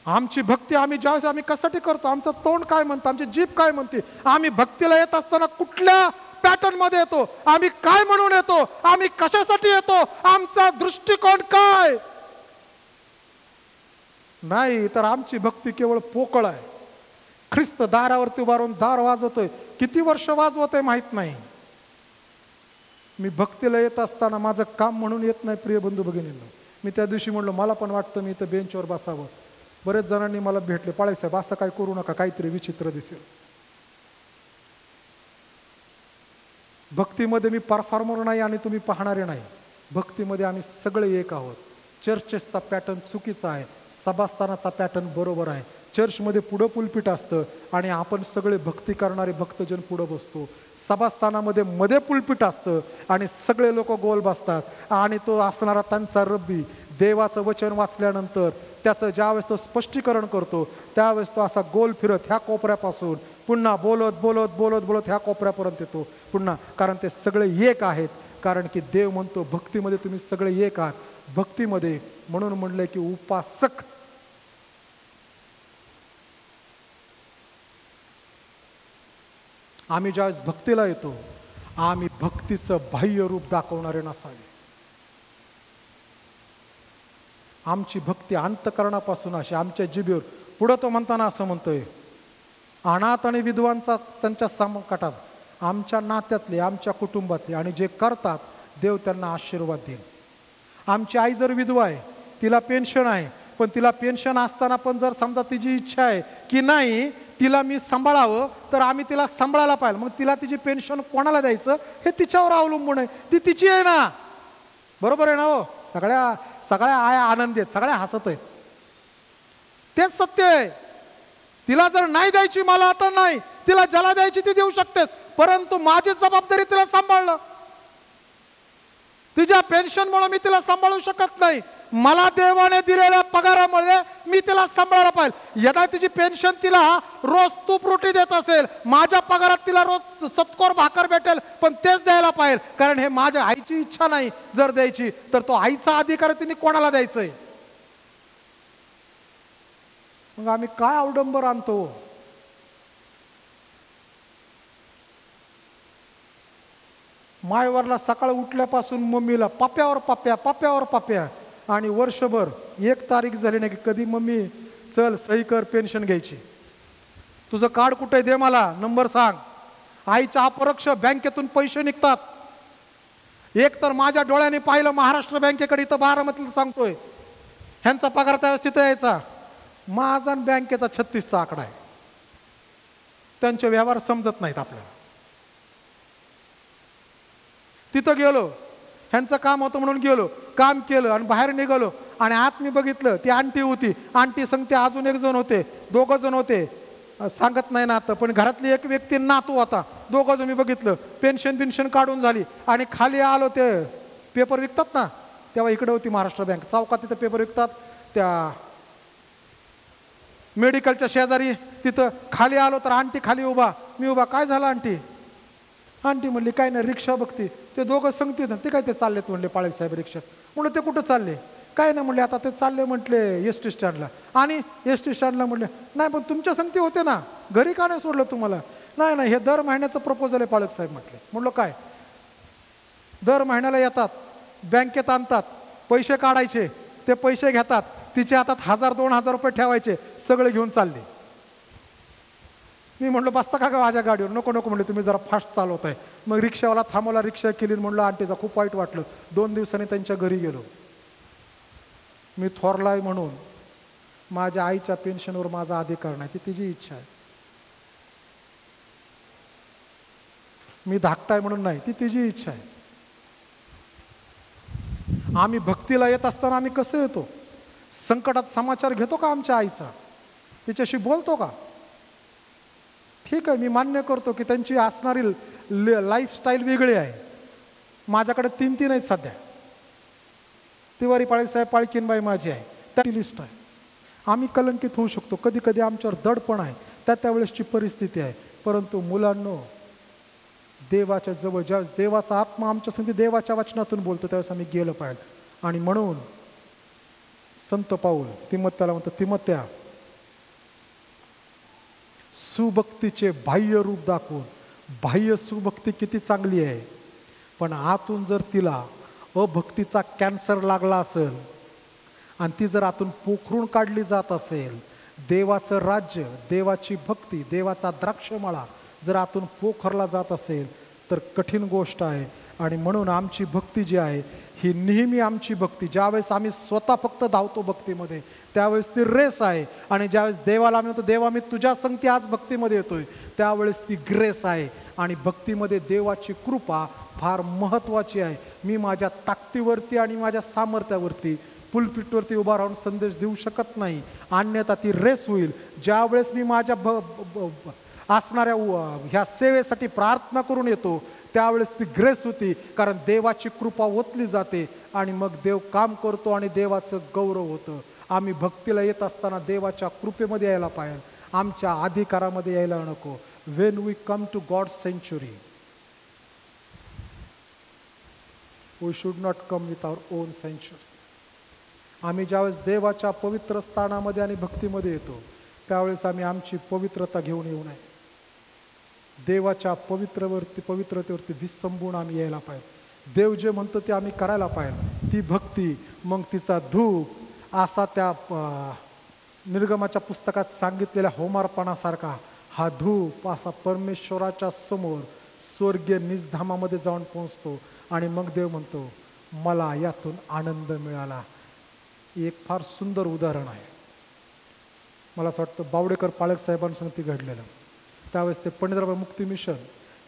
आमची भक्ती आम्ही ज्यावेळेस आम्ही कशासाठी करतो, आमचं तोंड काय म्हणतं, आमची जीभ काय म्हणते, आम्ही भक्तीला येत असताना कुठल्या पॅटर्न मध्ये येतो, आम्ही काय म्हणून येतो, आम्ही कशासाठी येतो, आमचा दृष्टिकोन काय. नाही तर आमची भक्ती केवळ पोकळ आहे. ख्रिस्त दारावरती उभारून दार वाजवतोय, किती वर्ष वाजवतोय माहित नाही. मी भक्तीला येत असताना माझं काम म्हणून येत नाही. प्रिय बंधू भगिनींनो, मी त्या दिवशी म्हणलो मला पण वाटतं मी इथं बेंचवर बसावं. बरेच जणांनी मला भेटले, पाळेसाहेब असं काय करू नका, काहीतरी विचित्र दिसेल. भक्तीमध्ये मी परफॉर्मर नाही आणि तुम्ही पाहणारे नाही. भक्तीमध्ये आम्ही सगळे एक आहोत. चर्चेसचा पॅटर्न चुकीचा आहे, सभास्थानाचा पॅटर्न बरोबर आहे. चर्चमध्ये पुढं पुलपीठ असतं आणि आपण सगळे भक्ती करणारे भक्तजन पुढं बसतो. सभास्थानामध्ये मध्ये पुलपीठ असतं आणि सगळे लोक गोल बसतात, आणि तो असणारा त्यांचा रब्बी देवाचं वचन वाचल्यानंतर त्याचं ज्यावेळेस तो स्पष्टीकरण करतो त्यावेळेस तो असा गोल फिरत ह्या कोपऱ्यापासून पुन्हा बोलत बोलत बोलत बोलत ह्या कोपऱ्यापर्यंत येतो पुन्हा. कारण ते सगळे एक आहेत, कारण की देव म्हणतो भक्तीमध्ये तुम्ही सगळे एक आहात. भक्तीमध्ये म्हणून म्हणलंय की उपासक. आम्ही ज्यावेळेस भक्तीला येतो, आम्ही भक्तीचं बाह्य रूप दाखवणारे नसावे. आमची भक्ती अंतकरणापासून अशी आमच्या जिभेवर. पुढं तो म्हणताना असं म्हणतोय, अनाथ आणि विधवांचा त्यांच्या संकटात, आमच्या नात्यातले, आमच्या कुटुंबातले आणि जे करतात देव त्यांना आशीर्वाद देईल. आमची आई जर विधवा आहे, तिला पेन्शन आहे, पण तिला पेन्शन असताना पण जर समजा तिची इच्छा आहे की नाही तिला मी सांभाळावं, तर आम्ही तिला सांभाळायला पाहिजे. मग तिला तिची पेन्शन कोणाला द्यायचं हे तिच्यावर अवलंबून आहे. ती तिची आहे ना, बरोबर आहे ना? हो, सगळ्या आया आनंदी आहेत, सगळ्या हसत आहेत, तेच सत्य आहे. तिला जर नाही द्यायची, मला आता नाही, तिला ज्याला द्यायची ती देऊ शकतेस, परंतु माझी जबाबदारी तिला सांभाळणं. तिच्या पेन्शनमुळे मी तिला सांभाळू शकत नाही. मला देवाने दिलेल्या पगारामुळे मी तिला सांभाळायला पाहिजे. यदा तिची पेन्शन तिला रोज तूप रोटी देत असेल, माझ्या पगारात तिला रोज सतकोर भाकर भेटेल, पण तेच द्यायला पाहिजे, कारण हे माझ्या आईची इच्छा नाही जर द्यायची, तर तो आईचा अधिकार तिने कोणाला द्यायचंय? मग आम्ही काय अवडंबर आणतो? मायवरला सकाळ उठल्यापासून मम्मीला पप्प्यावर पप्प्या पप्प्यावर पप्प्या, आणि वर्षभर 1 तारीख झाली नाही की कधी मम्मी चल सही कर, पेन्शन घ्यायची, तुझं कार्ड कुठे दे, मला नंबर सांग. आईच्या अपरोक्ष बँकेतून पैसे निघतात. एक तर माझ्या डोळ्याने पाहिलं महाराष्ट्र बँकेकडे, इथं बारामतीला सांगतोय, ह्यांचा पगार त्यावेळेस तिथं यायचा. माझा बँकेचा 36चा आकडा आहे. त्यांचे व्यवहार समजत नाहीत आपल्याला. तिथं गेलो, ह्यांचं काम होतं म्हणून गेलो, काम केलं आणि बाहेर निघालो, आणि आत मी बघितलं ती आंटी होती. आंटी सांगते अजून एक जण होते, 2 जण होते, सांगत नाही नातं, पण घरातली एक व्यक्ती नातू होता. 2 जण मी बघितलं. पेन्शन काढून झाली आणि खाली आलो, ते पेपर विकतात ना, तेव्हा इकडे होती महाराष्ट्र बँक चौकात, तिथं पेपर विकतात, त्या मेडिकलच्या शेजारी. तिथं खाली आलो तर आंटी खाली उभा, मी उभा. काय झालं आंटी? आंटी म्हणली काय नाही, रिक्षा बघते. ते 2 सांगते ना, ते काय ते चाललेत म्हणले पाळी साहेब रिक्षात. म्हणलं ते कुठं चालले? काय नाही म्हणले, आता ते चालले म्हटले एस.टी. स्टँडला. आणि एस.टी. स्टँडला म्हटले नाही, पण तुमच्या संगती होते ना, घरी का नाही सोडलं तुम्हाला? नाही नाही, हे दर महिन्याचं प्रपोजल आहे पाळक साहेब म्हटले. म्हणलं काय? दर महिन्याला येतात, बँकेत आणतात, पैसे काढायचे, ते पैसे घेतात, तिच्या हातात 1000-2000 रुपये ठेवायचे, सगळे घेऊन चालले. मी म्हणलो बसता का माझ्या गाडीवर? नको नको म्हणले, तुम्ही जरा फास्ट चालवत आहे. मग रिक्षावाला थांबवला, रिक्षा केली. म्हणलं आंटीचा खूप वाईट वाटलं. 2 दिवसांनी त्यांच्या घरी गेलो. मी थोरलाय म्हणून माझ्या आईच्या पेन्शनवर माझा अधिकार नाही, ती तिची इच्छा आहे. मी धाकटा आहे म्हणून नाही, ती तिची इच्छा आहे. आम्ही भक्तीला येत असताना आम्ही कसं येतो? संकटात समाचार घेतो का आमच्या आईचा? तिच्याशी बोलतो का? ठीक आहे, मी मान्य करतो की त्यांची असणारी लाईफस्टाईल वेगळी आहे. माझ्याकडे 3 आहेत सध्या. तिवारी पाळीसाहेब, पाळकीनबाई माझी आहे, त्या लिस्ट आहे. आम्ही कलंकित होऊ शकतो, कधी कधी आमच्यावर दडपण आहे, त्यावेळेसची परिस्थिती आहे. परंतु मुलांनो, देवाच्या जवळ ज्यावेळेस देवाचा आत्मा आमच्या संधी देवाच्या वचनातून बोलतो त्यावेळेस आम्ही गेलं पाहिजे. आणि म्हणून संत पाऊल तिमोथेला म्हणतो, तिमोथ्या, सुभक्तीचे बाह्य रूप दाखवून, बाह्य सुभक्ती किती चांगली आहे, पण आतून जर तिला अभक्तीचा कॅन्सर लागला असेल आणि ती जर आतून पोखरून काढली जात असेल, देवाचं राज्य, देवाची भक्ती, देवाचा द्राक्षमळा जर आतून पोखरला जात असेल तर कठीण गोष्ट आहे. आणि म्हणून आमची भक्ती जी आहे ही नेहमी आमची भक्ती, ज्यावेळेस आम्ही स्वतः फक्त धावतो भक्तीमध्ये त्यावेळेस ती रेस आहे. आणि ज्यावेळेस देवाला आम्ही म्हणतो, देवा मी तुझ्या संगती आज भक्तीमध्ये येतोय, त्यावेळेस ती ग्रेस आहे. आणि भक्तीमध्ये देवाची कृपा फार महत्त्वाची आहे. मी माझ्या ताकदीवरती आणि माझ्या सामर्थ्यावरती पुलपिटवरती उभा राहून संदेश देऊ शकत नाही, अन्यथा ती रेस होईल. ज्यावेळेस मी माझ्या असणाऱ्या ह्या सेवेसाठी प्रार्थना करून येतो त्यावेळेस ती ग्रेस होती, कारण देवाची कृपा ओतली जाते आणि मग देव काम करतो आणि देवाचं गौरव होतं. आम्ही भक्तीला येत असताना देवाच्या कृपेमध्ये यायला पाहिजे, आमच्या अधिकारामध्ये यायला नको. When we come to God century, we should not come with our own century. आम्ही ज्यावेळेस देवाच्या पवित्र स्थानामध्ये आणि भक्तीमध्ये येतो त्यावेळेस आम्ही आमची पवित्रता घेऊन येऊ नये. देवाच्या पवित्रतेवरती विसंबून आम्ही यायला पाहिजे. देव जे म्हणतो ते आम्ही करायला पाहिजे. ती भक्ती, मग तिचा धूप असा त्या निर्गमाच्या पुस्तकात सांगितलेल्या होमार्पणासारखा हा धूप असा परमेश्वराच्या समोर स्वर्गीय निजधामामध्ये जाऊन पोहोचतो. आणि मग देव म्हणतो, मला यातून आनंद मिळाला. एक फार सुंदर उदाहरण आहे. मला असं वाटतं बावडेकर पाळक साहेबांसंग ती घडलेलं. त्यावेळेस ते पंडितराव मुक्ती मिशन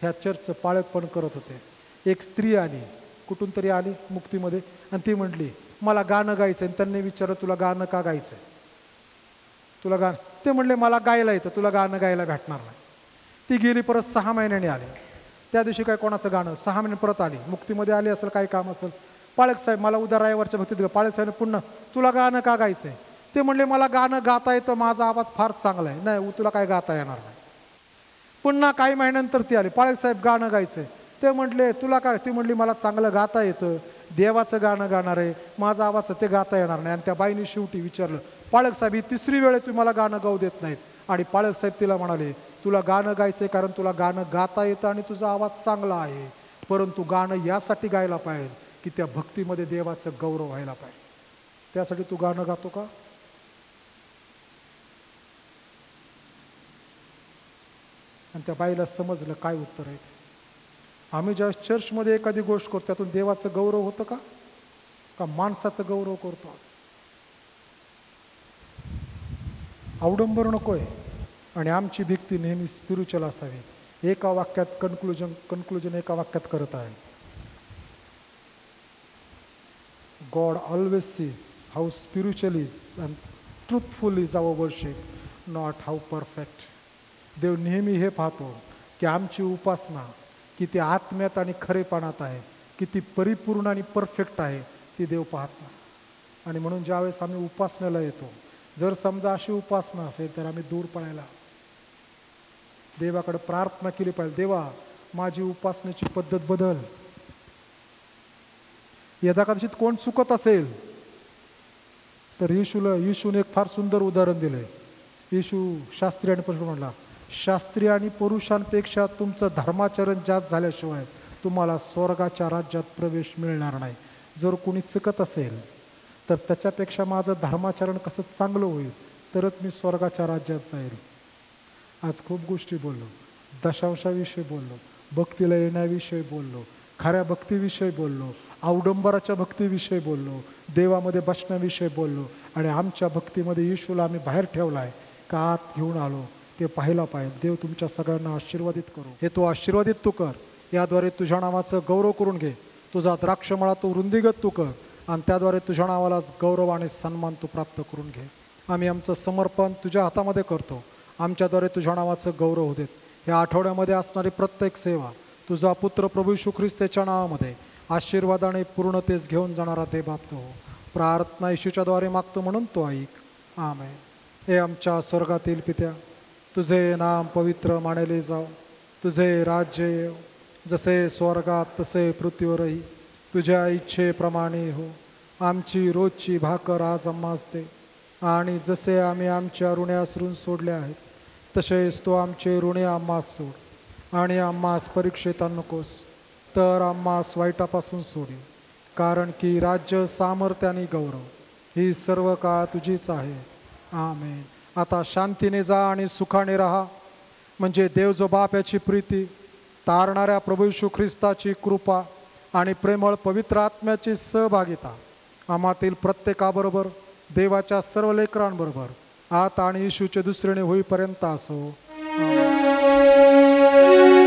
ह्या चर्चचं पाळकपण करत होते. एक स्त्री आली, कुठून तरी आली मुक्तीमध्ये, आणि ती म्हटली मला गाणं गायचं आहे. त्यांनी विचारलं तुला गाणं का गायचं आहे, तुला गाणं? ते म्हणले मला गायला येतं, तुला गाणं गायला भेटणार नाही. ती गेली, परत 6 महिन्याने आली. त्या दिवशी काय कोणाचं गाणं, 6 महिने परत आली, मुक्तीमध्ये आली असेल, काय काम असेल. पाळक साहेब मला उद्या रायवरच्या भक्तीत, पाळक साहेब पुन्हा तुला गाणं का गायचं आहे? ते म्हणले मला गाणं गाता येतं, माझा आवाज फार चांगला आहे. नाही, तुला काय गाता येणार नाही. पुन्हा काही महिन्यानंतर ती आली, पाळक साहेब गाणं गायचंय. ते म्हटले तुला काय? ती म्हणली मला चांगलं गाता येतं, देवाचं गाणं गाणार आहे, माझा आवाज ते गाता येणार नाही. आणि त्या बाईने शेवटी विचारलं, पाळक साहेब ही 3री वेळ तुम्ही मला गाणं गाऊ देत नाहीत. आणि पाळक साहेब तिला म्हणाले तुला गाणं गायचंय कारण तुला गाणं गाता येतं आणि तुझा आवाज चांगला आहे, परंतु गाणं यासाठी गायला पाहिजे की त्या भक्तीमध्ये देवाचं गौरव व्हायला पाहिजे. त्यासाठी तू गाणं गातो का? आणि त्या बाईला समजलं काय उत्तर आहे. आम्ही ज्यावेळेस चर्चमध्ये एखादी गोष्ट करतो त्यातून देवाचं गौरव होतं का माणसाचं गौरव करतो? अवडंबर नकोय. आणि आमची भक्ती नेहमी स्पिरिच्युअल असावी. एका वाक्यात कन्क्लुजन एका वाक्यात करत आहे. God always sees how spiritual is and truthful is our worship, not how perfect. देव नेहमी हे पाहतो की आमची उपासना किती आत्म्यात आणि खरेपणात आहे, किती परिपूर्ण आणि परफेक्ट आहे, ती देव पाहत नाही. आणि म्हणून ज्यावेळेस आम्ही उपासनेला येतो, जर समजा अशी उपासना असेल तर आम्ही दूर पळायला, देवाकडे प्रार्थना केली पाहिजे, देवा माझी उपासनेची पद्धत बदल. यदाकदाचित कोण चुकत असेल तर येशूने एक फार सुंदर उदाहरण दिलंय. येशू शास्त्री आणि पुरुष म्हणला, शास्त्री आणि पुरुषांपेक्षा तुमचं धर्माचरण जास्त झाल्याशिवाय तुम्हाला स्वर्गाच्या राज्यात प्रवेश मिळणार नाही. जर कोणी चुकत असेल तर त्याच्यापेक्षा माझं धर्माचरण कसं चांगलं होईल तरच मी स्वर्गाच्या राज्यात जाईल. आज खूप गोष्टी बोललो, दशांशाविषयी बोललो, भक्तीला येण्याविषयी बोललो, खऱ्या भक्तीविषयी बोललो, अवडंबराच्या भक्तीविषयी बोललो, देवामध्ये बसण्याविषयी बोललो. आणि आमच्या भक्तीमध्ये येशूला आम्ही बाहेर ठेवला आहे का आत घेऊन आलो ते पाहायला पाहिजे. देव तुमच्या सगळ्यांना आशीर्वादित करो. हे तो आशीर्वादित तू कर याद्वारे तुझ्या नावाचं गौरव करून घे. तुझा द्राक्षमळा तो वृंदीगत तू कर आणि त्याद्वारे तुझ्या नावालाच गौरव आणि सन्मान तू प्राप्त करून घे. आम्ही आमचं समर्पण तुझ्या हातामध्ये करतो. आमच्याद्वारे तुझ्या नावाचं गौरव होऊ देत. या आठवड्यामध्ये असणारी प्रत्येक सेवा तुझा पुत्र प्रभू येशू ख्रिस्ताच्या नावामध्ये आशीर्वादाने पूर्णतेस घेऊन जाणारा ते बाप तो. प्रार्थना येशूच्याद्वारे मागतो म्हणून तो ऐक. आमेन. हे आमच्या स्वर्गातील पित्या, तुझे नाम पवित्र मानले जाव. तुझे राज्य येव. जसे स्वर्गात तसे पृथ्वीवरही तुझ्या इच्छेप्रमाणे हो. आमची रोजची भाकर आज आम्हास दे. आणि जसे आम्ही आमच्या ऋण्यास ऋण सोडले आहेत तसेच तो आमचे ऋणे आम्हास सोड. आणि आम्हास परीक्षेत नकोस तर आम्हास वाईटापासून सोडी. कारण की राज्य, सामर्थ्य आणि गौरव ही सर्व काळ तुझीच आहे. आमेन. आता शांतीने जा आणि सुखाने राहा. म्हणजे देव जो बाप याची प्रीती, तारणाऱ्या प्रभू येशू ख्रिस्ताची कृपा आणि प्रेमळ पवित्र आत्म्याची सहभागिता आम्हातील प्रत्येकाबरोबर, देवाच्या सर्व लेकरांबरोबर आता आणि येशूचे दुसरेने होईपर्यंत असो. आमेन.